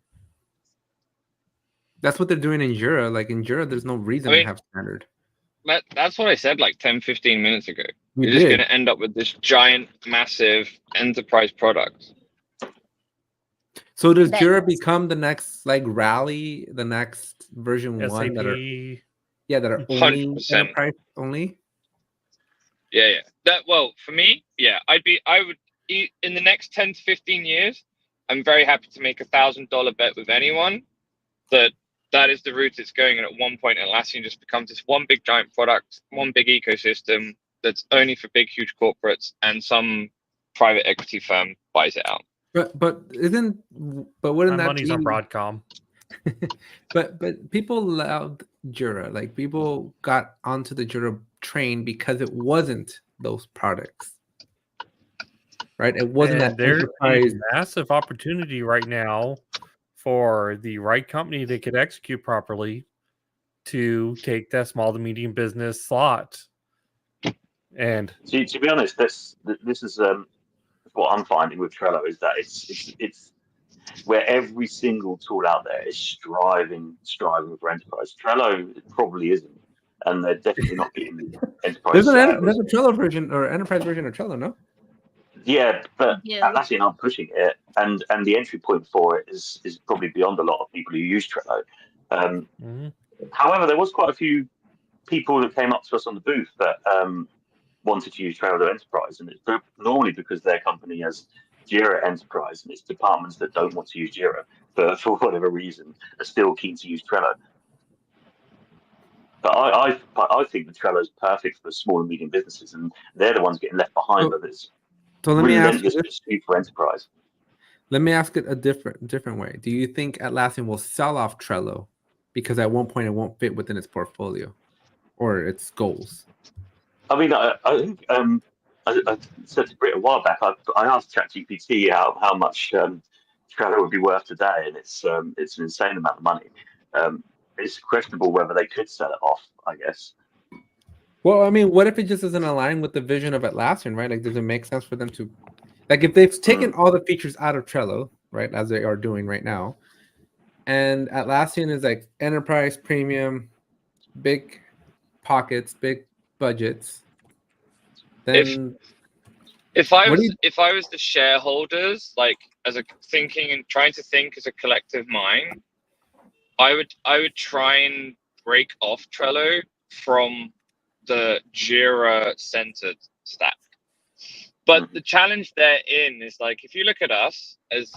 That's what they're doing in Jira. Like in Jira, there's no reason to have standard. That's what I said like 10, 15 minutes ago. You're just going to end up with this giant, massive enterprise product. So does Jira become the next like Rally, the next version SAP. 1 that are only 100%. Enterprise only? Yeah. Well, for me, yeah, I would in the next 10 to 15 years, I'm very happy to make $1,000 bet with anyone that is the route it's going. And at one point, Atlassian just becomes this one big giant product, one big ecosystem that's only for big, huge corporates, and some private equity firm buys it out. But wouldn't My that money's on Broadcom? but people loved Jira. Like people got onto the Jira train because it wasn't those products, right? It wasn't that there's enterprise. a massive opportunity right now for the right company that could execute properly to take that small to medium business slot. And to be honest, this is what I'm finding with Trello is that it's where every single tool out there is striving for enterprise. Trello probably isn't, and they're definitely not getting the enterprise. There's a Trello version or enterprise version of Trello, no? Yeah, but Atlassian aren't pushing it, and the entry point for it is probably beyond a lot of people who use Trello. However, there was quite a few people that came up to us on the booth that wanted to use Trello Enterprise, and it's normally because their company has Jira Enterprise, and it's departments that don't want to use Jira for whatever reason are still keen to use Trello. But I think the Trello is perfect for small and medium businesses, and they're the ones getting left behind by this relentless pursuit for enterprise. Let me ask it a different way. Do you think Atlassian will sell off Trello because at one point it won't fit within its portfolio or its goals? I mean, I think I said to Britt a while back. I asked ChatGPT how much Trello would be worth today, and it's an insane amount of money. It's questionable whether they could sell it off, I guess. Well, I mean, what if it just doesn't align with the vision of Atlassian, right? Like, does it make sense for them to, like, if they've taken all the features out of Trello, right, as they are doing right now, and Atlassian is like enterprise, premium, big pockets, big budgets, then if I was the shareholders, like as a thinking and trying to think as a collective mind, I would try and break off Trello from the Jira centered stack. But the challenge therein is, like, if you look at us as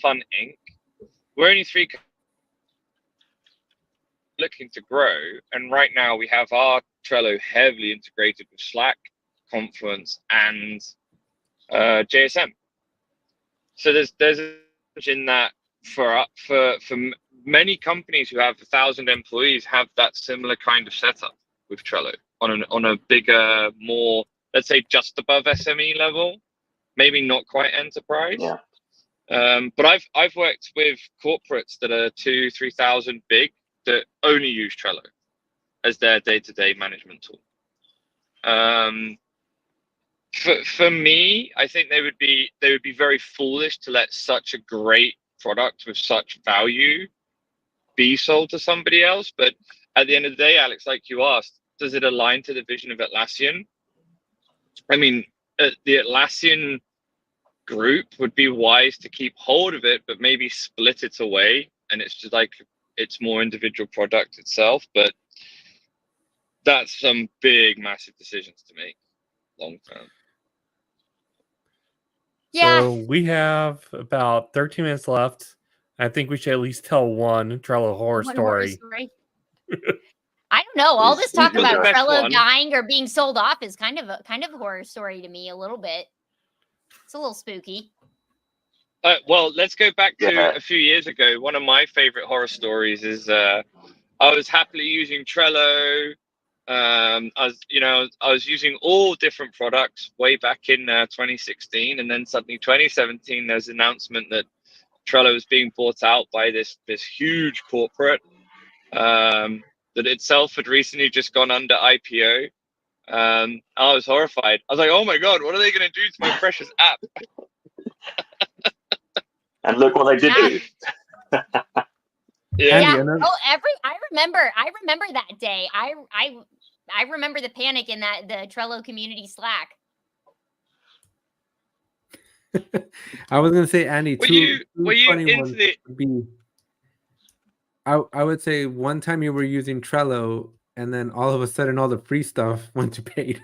Fun Inc., we're only 3 looking to grow, and right now we have our Trello heavily integrated with Slack, Confluence, and JSM. So there's in that for many companies who have 1,000 employees have that similar kind of setup with Trello on a bigger, more, let's say, just above SME level, maybe not quite enterprise. Yeah. But I've worked with corporates that are 2,000-3,000 big that only use Trello as their day-to-day management tool. For me, I think they would be very foolish to let such a great product with such value be sold to somebody else. But at the end of the day, Alex, like you asked, does it align to the vision of Atlassian? I mean, the Atlassian group would be wise to keep hold of it, but maybe split it away, and it's just like it's more individual product itself. But that's some big, massive decisions to make long term. Yeah. So we have about 13 minutes left. I think we should at least tell one Trello horror story. I don't know. All this talk Who's about the best Trello one? dying or being sold off is kind of a horror story to me, a little bit. It's a little spooky. Well, let's go back to a few years ago. One of my favorite horror stories is I was happily using Trello. I was using all different products way back in 2016, and then suddenly 2017 there's an announcement that Trello was being bought out by this huge corporate that itself had recently just gone under IPO. I was horrified. I was like, oh my god, what are they going to do to my precious app? And look what they did do. Yeah. Oh, I remember that day. I remember the panic in the Trello community Slack. I was gonna say, Andy, were you into it? I would say one time you were using Trello, and then all of a sudden all the free stuff went to paid.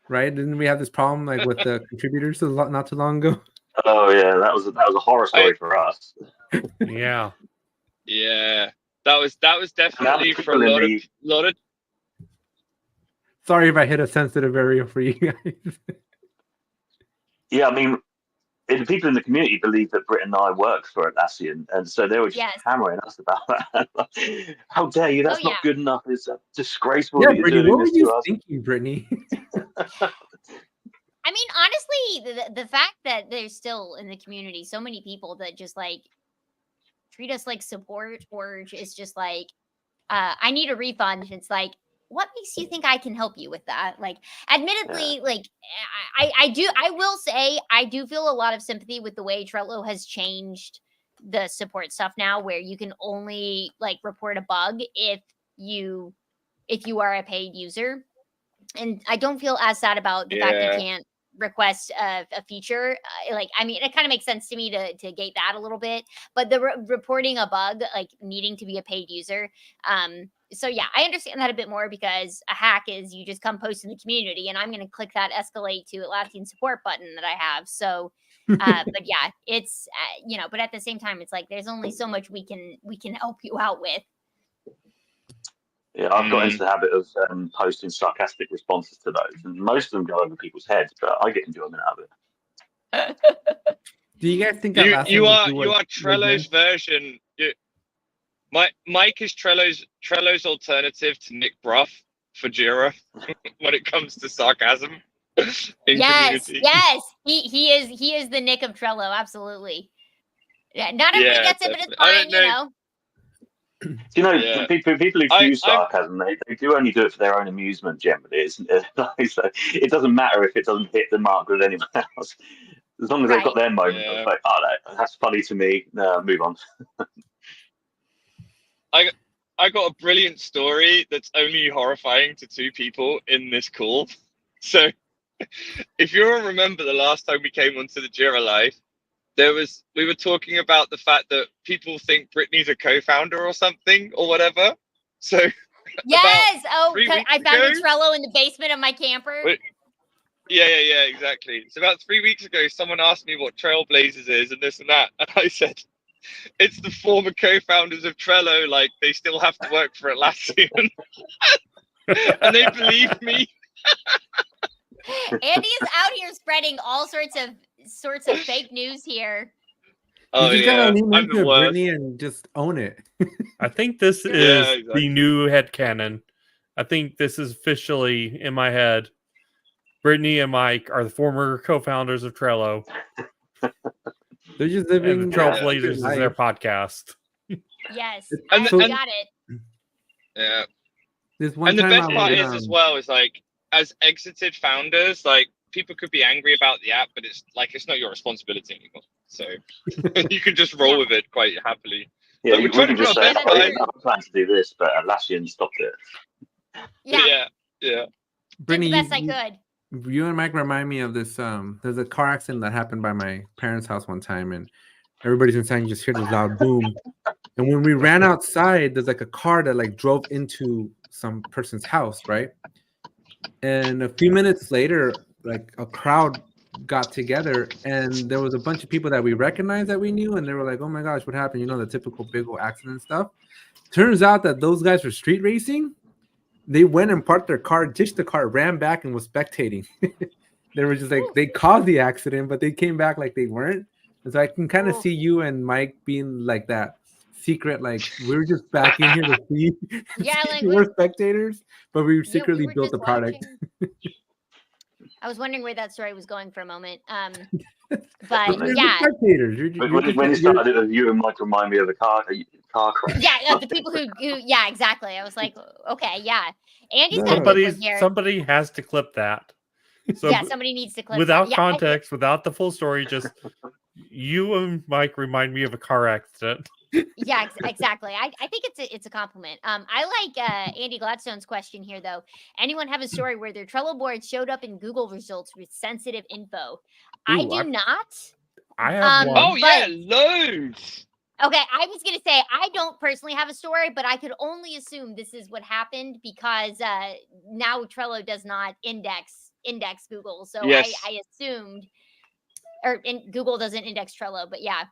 Right? Didn't we have this problem like with the contributors not too long ago? Oh yeah, that was a horror story for us. Yeah. Yeah. That was definitely for a lot of. Sorry if I hit a sensitive area for you guys. Yeah, I mean, the people in the community believe that Britt and I work for Atlassian, and so they were just hammering us about that. How dare you? That's not good enough. It's disgraceful that you're Brittany, doing what this were you to us. thinking, Brittany? I mean, honestly, the fact that there's still in the community so many people that just like treat us like support, or it's just like, I need a refund. It's like, what makes you think I can help you with that? Like, admittedly, like I will say I do feel a lot of sympathy with the way Trello has changed the support stuff now, where you can only like report a bug if you are a paid user. And I don't feel as sad about the fact you can't request a feature. Like, I mean, it kind of makes sense to me to gate that a little bit, but the reporting a bug, like needing to be a paid user, yeah, I understand that a bit more, because a hack is you just come post in the community, and I'm going to click that escalate to Atlassian support button that I have. So, but yeah, it's but at the same time, it's like there's only so much we can help you out with. Yeah, I've got into the habit of posting sarcastic responses to those, and most of them go over people's heads, but I get enjoyment out of it. Do you guys think you Atlassian are Trello's version? Mike is Trello's alternative to Nick Bruff for Jira when it comes to sarcasm. Yes, community. yes, he is the Nick of Trello, absolutely. Yeah, not everybody gets it, but it's fine, you know. People who use sarcasm, they do only do it for their own amusement generally. So it doesn't matter if it doesn't hit the mark with anyone else. As long as they've got their moment, it's like, oh, that's funny to me. No, move on. I got a brilliant story that's only horrifying to 2 people in this call. So if you all remember the last time we came onto the Jira Life, we were talking about the fact that people think Brittany's a co-founder or something or whatever. So yes, I found a Trello in the basement of my camper. Yeah, exactly. So about 3 weeks ago, someone asked me what Trailblazers is and this and that, and I said, it's the former co-founders of Trello, like they still have to work for Atlassian. And they believed me. Andy is out here spreading all sorts of fake news here. You just gotta lean into Brittany and just own it. I think this is the new headcanon. I think this is officially in my head. Brittany and Mike are the former co-founders of Trello. They're just living. And the Trailblazers is their podcast. Yes, I got it. Yeah. And the best part is as well is like, as exited founders, like people could be angry about the app, but it's like it's not your responsibility anymore. So you can just roll with it quite happily. Yeah, you can just say, I plan to do this, but Atlassian stopped it. Yeah. Brittany, did the best I could. You and Mike remind me of this. There's a car accident that happened by my parents' house one time, and everybody's inside. You just hear this loud boom. And when we ran outside, there's like a car that like drove into some person's house, right? And a few minutes later, like a crowd got together, and there was a bunch of people that we recognized that we knew, and they were like, "Oh my gosh, what happened?" You know, the typical big old accident stuff. Turns out that those guys were street racing. They went and parked their car, ditched the car, ran back, and was spectating. They were just like, they caused the accident, but they came back like they weren't. And so I can kind of see you and Mike being like that secret, like we're just back in here to see. Yeah, like we're spectators, but we secretly built the product. I was wondering where that story was going for a moment. But yeah, spectators. When you started, you and Mike remind me of a car crash. Yeah, the people who yeah, exactly. I was like, okay, yeah. Andy's somebody has to clip that. So yeah, somebody needs to clip without that. context, without the full story. Just you and Mike remind me of a car accident. Yeah, exactly. I think it's a compliment. I like Andy Gladstone's question here though. Anyone have a story where their Trello board showed up in Google results with sensitive info? I do not. I have one. Oh yeah, loads. Okay, I was gonna say I don't personally have a story, but I could only assume this is what happened because now Trello does not index Google, so yes. I assumed, Google doesn't index Trello, but yeah.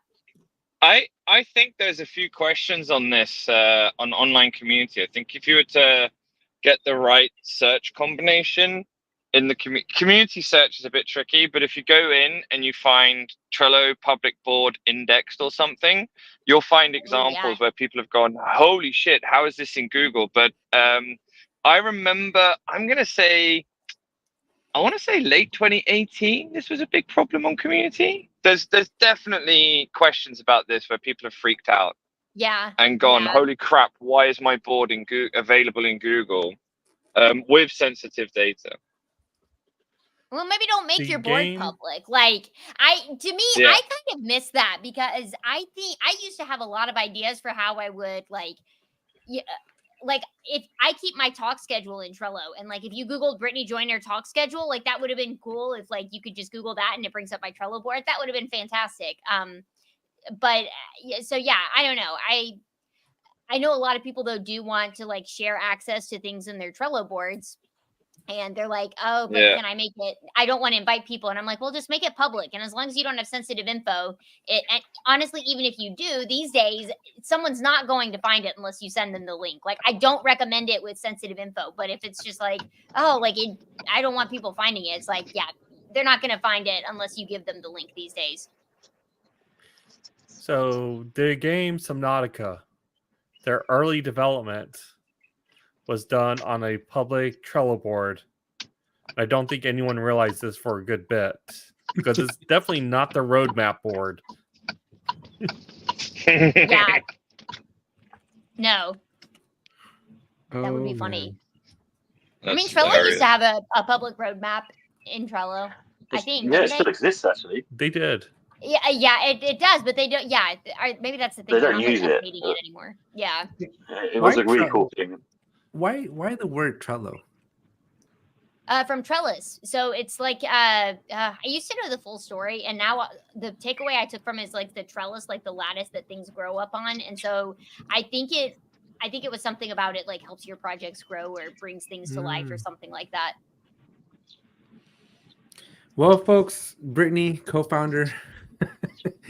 I think there's a few questions on this on online community. I think if you were to get the right search combination in the community search is a bit tricky, but if you go in and you find Trello public board indexed or something, you'll find examples where people have gone, holy shit, how is this in Google? But I remember, I want to say late 2018, this was a big problem on community. There's definitely questions about this where people have freaked out. Yeah. And gone, holy crap, why is my board available in Google with sensitive data? Well, maybe don't make your board public. Like I kind of miss that because I think I used to have a lot of ideas for how I would like if I keep my talk schedule in Trello and like if you Googled Brittany Joiner talk schedule, like that would have been cool if like you could just Google that and it brings up my Trello board. That would have been fantastic. But so yeah, I don't know. I know a lot of people though do want to like share access to things in their Trello boards. And they're like, oh, but can I make it? I don't want to invite people. And I'm like, well, just make it public. And as long as you don't have sensitive info, and honestly, even if you do these days, someone's not going to find it unless you send them the link. Like, I don't recommend it with sensitive info. But if it's just like, oh, like I don't want people finding it. It's like, yeah, they're not going to find it unless you give them the link these days. So the game Subnautica, their early development was done on a public Trello board. I don't think anyone realized this for a good bit because it's definitely not the roadmap board. Yeah. No. That would be Oh, funny. man. I mean, Trello used to have a public roadmap in Trello. I think. Yeah, it still exists actually. They did. Yeah, it does, but they don't. Yeah, maybe that's the thing. They They're don't not use like it. updating it anymore. Yeah. It was a really cool thing. Why the word Trello? From Trellis. So it's like I used to know the full story, and now the takeaway I took from it is like the trellis, like the lattice that things grow up on. And so I think it was something about it like helps your projects grow or brings things to life or something like that. Well, folks, Brittany, co-founder,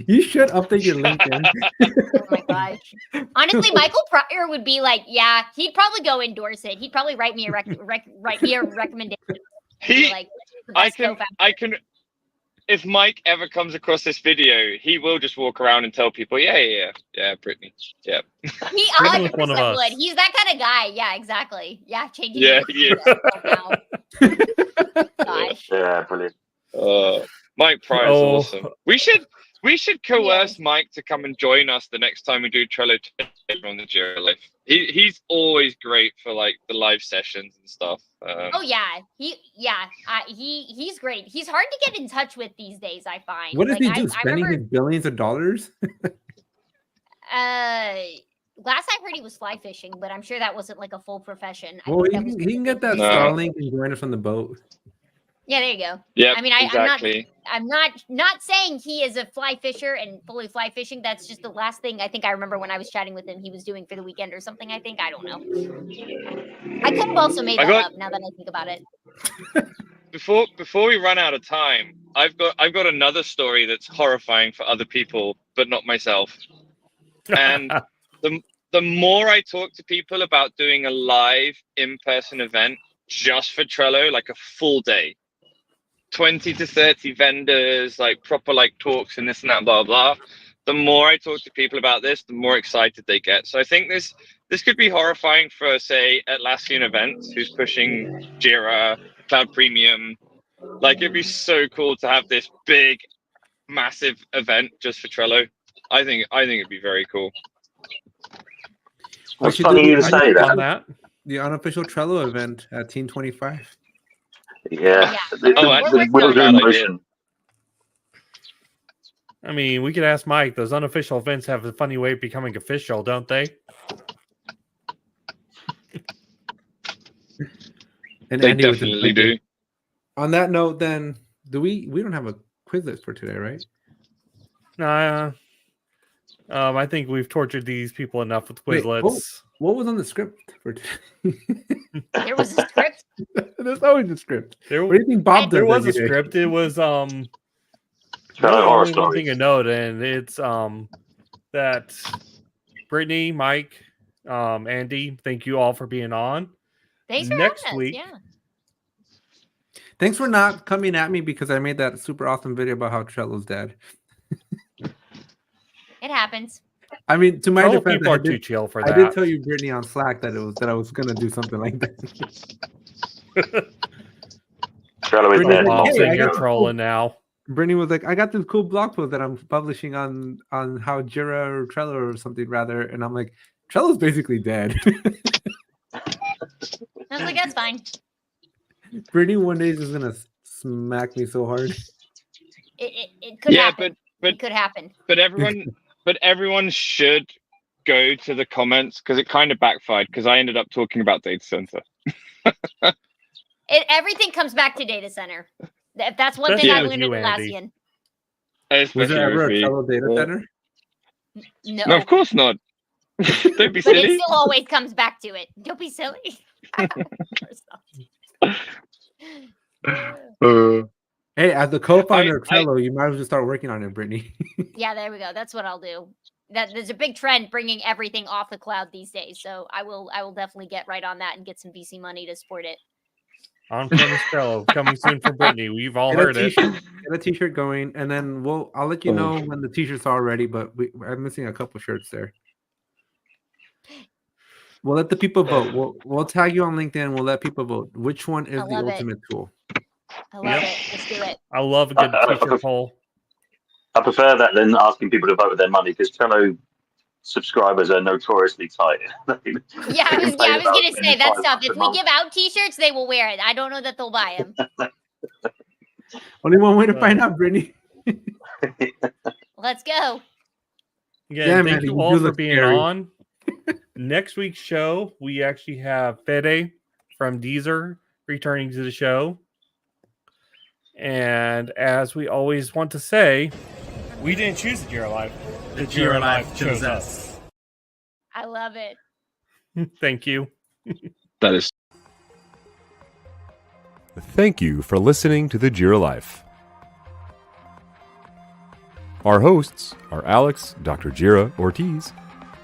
you should update your LinkedIn. Oh my gosh. Honestly, Michael Pryor would be like, yeah, he'd probably go endorse it. He'd probably write me a recommendation. I can. If Mike ever comes across this video, he will just walk around and tell people, yeah, Brittany, yeah. He 100% would. He's that kind of guy. Yeah, exactly. Yeah, changing. Yeah, Gosh. Yeah, brilliant. Mike Pryor's awesome. We should coerce Mike to come and join us the next time we do Trello on the Jira Life. He's always great for like the live sessions and stuff. He's great. He's hard to get in touch with these days, I find. What does he do? Spending his billions of dollars? Last I heard he was fly fishing, but I'm sure that wasn't like a full profession. Well, he can get that Starlink and join us on the boat. Yeah, there you go. Yeah, I mean, I'm not saying he is a fly fisher and fully fly fishing. That's just the last thing I think I remember when I was chatting with him. He was doing for the weekend or something. I don't know. I could have also made that up. Now that I think about it. Before we run out of time, I've got another story that's horrifying for other people, but not myself. And the more I talk to people about doing a live in-person event just for Trello, like a full day, 20 to 30 vendors, like proper like talks and this and that, blah, blah. The more I talk to people about this, the more excited they get. So I think this could be horrifying for, say, Atlassian Events, who's pushing Jira, Cloud Premium. Like, it'd be so cool to have this big, massive event just for Trello. I think it'd be very cool. It's funny you say that. The unofficial Trello event at Team 25. Yeah. I mean, we could ask Mike. Those unofficial events have a funny way of becoming official, don't they? And they Andy definitely do. On that note, then, we don't have a Quizlet for today, right? I think we've tortured these people enough with Quizlets. What was on the script for today? There was a script. There's always a script. What do you think Bob does? There was a script. It was one thing to note, and it's that Brittany, Mike, Andy, thank you all for being on. Thanks for next having week. us. Yeah. Thanks for not coming at me because I made that super awesome video about how Trello's dead. It happens. I mean, to my defense, people are too chill for that. I did tell you, Brittany, on Slack that I was gonna do something like that. Trello is dead. Hey, you're trolling now. Brittany was like, I got this cool blog post that I'm publishing on how Jira or Trello or something rather, and I'm like, Trello's basically dead. I was like, that's fine. Brittany one day is just gonna smack me so hard. It could happen. But it could happen. But everyone should go to the comments because it kind of backfired because I ended up talking about data center. Everything comes back to data center. If that's one thing I learned at Atlassian. Was there ever a Trello data center? No, of course not. Don't be But it silly. still always comes back to it. Don't be silly. Hey, as the co-founder of I- Trello, you might as well start working on it, Brittany. Yeah, there we go. That's what I'll do. There's a big trend bringing everything off the cloud these days. So I will definitely get right on that and get some VC money to support it. On-premise Trello coming soon from Brittany. We've all heard it. Get a t-shirt going, and then I'll let you know when the t-shirts are ready. But I'm missing a couple shirts there. We'll let the people vote. We'll tag you on LinkedIn. We'll let people vote. Which one is the ultimate tool? I love it. Let's do it. I love a good t-shirt poll. I prefer that than asking people to vote with their money because Trello subscribers are notoriously tight. Yeah, I was going to say that stuff. If we give out t-shirts, they will wear it. I don't know that they'll buy them. Only one way to find out, Brittany. Let's go. Again, thank man, you you all do for look being scary. on. Next week's show, we actually have Fede from Deezer returning to the show. And as we always want to say, we didn't choose the Jira Life. The Jira Life chose us. I love it. Thank you. That is. Thank you for listening to the Jira Life. Our hosts are Alex, Dr. Jira Ortiz,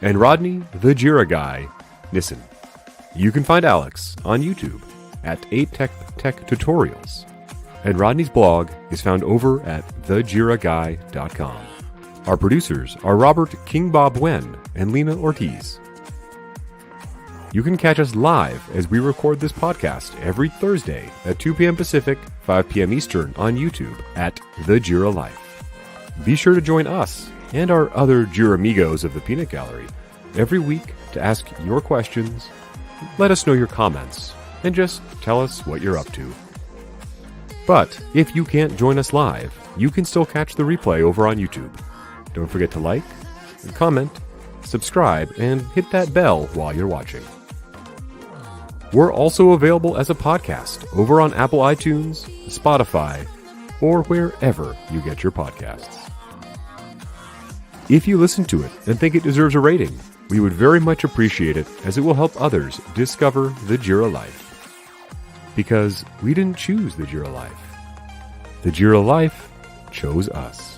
and Rodney, the Jira Guy, Nissen. You can find Alex on YouTube at 8Tech Tutorials, and Rodney's blog is found over at thejiraguy.com. Our producers are Robert King Bob Wen and Lina Ortiz. You can catch us live as we record this podcast every Thursday at 2 p.m. Pacific, 5 p.m. Eastern on YouTube at The Jira Life. Be sure to join us and our other Jira Amigos of the Peanut Gallery every week to ask your questions, let us know your comments, and just tell us what you're up to. But if you can't join us live, you can still catch the replay over on YouTube. Don't forget to like, comment, subscribe, and hit that bell while you're watching. We're also available as a podcast over on Apple iTunes, Spotify, or wherever you get your podcasts. If you listen to it and think it deserves a rating, we would very much appreciate it, as it will help others discover the Jira Life. Because we didn't choose the Jira Life. The Jira Life chose us.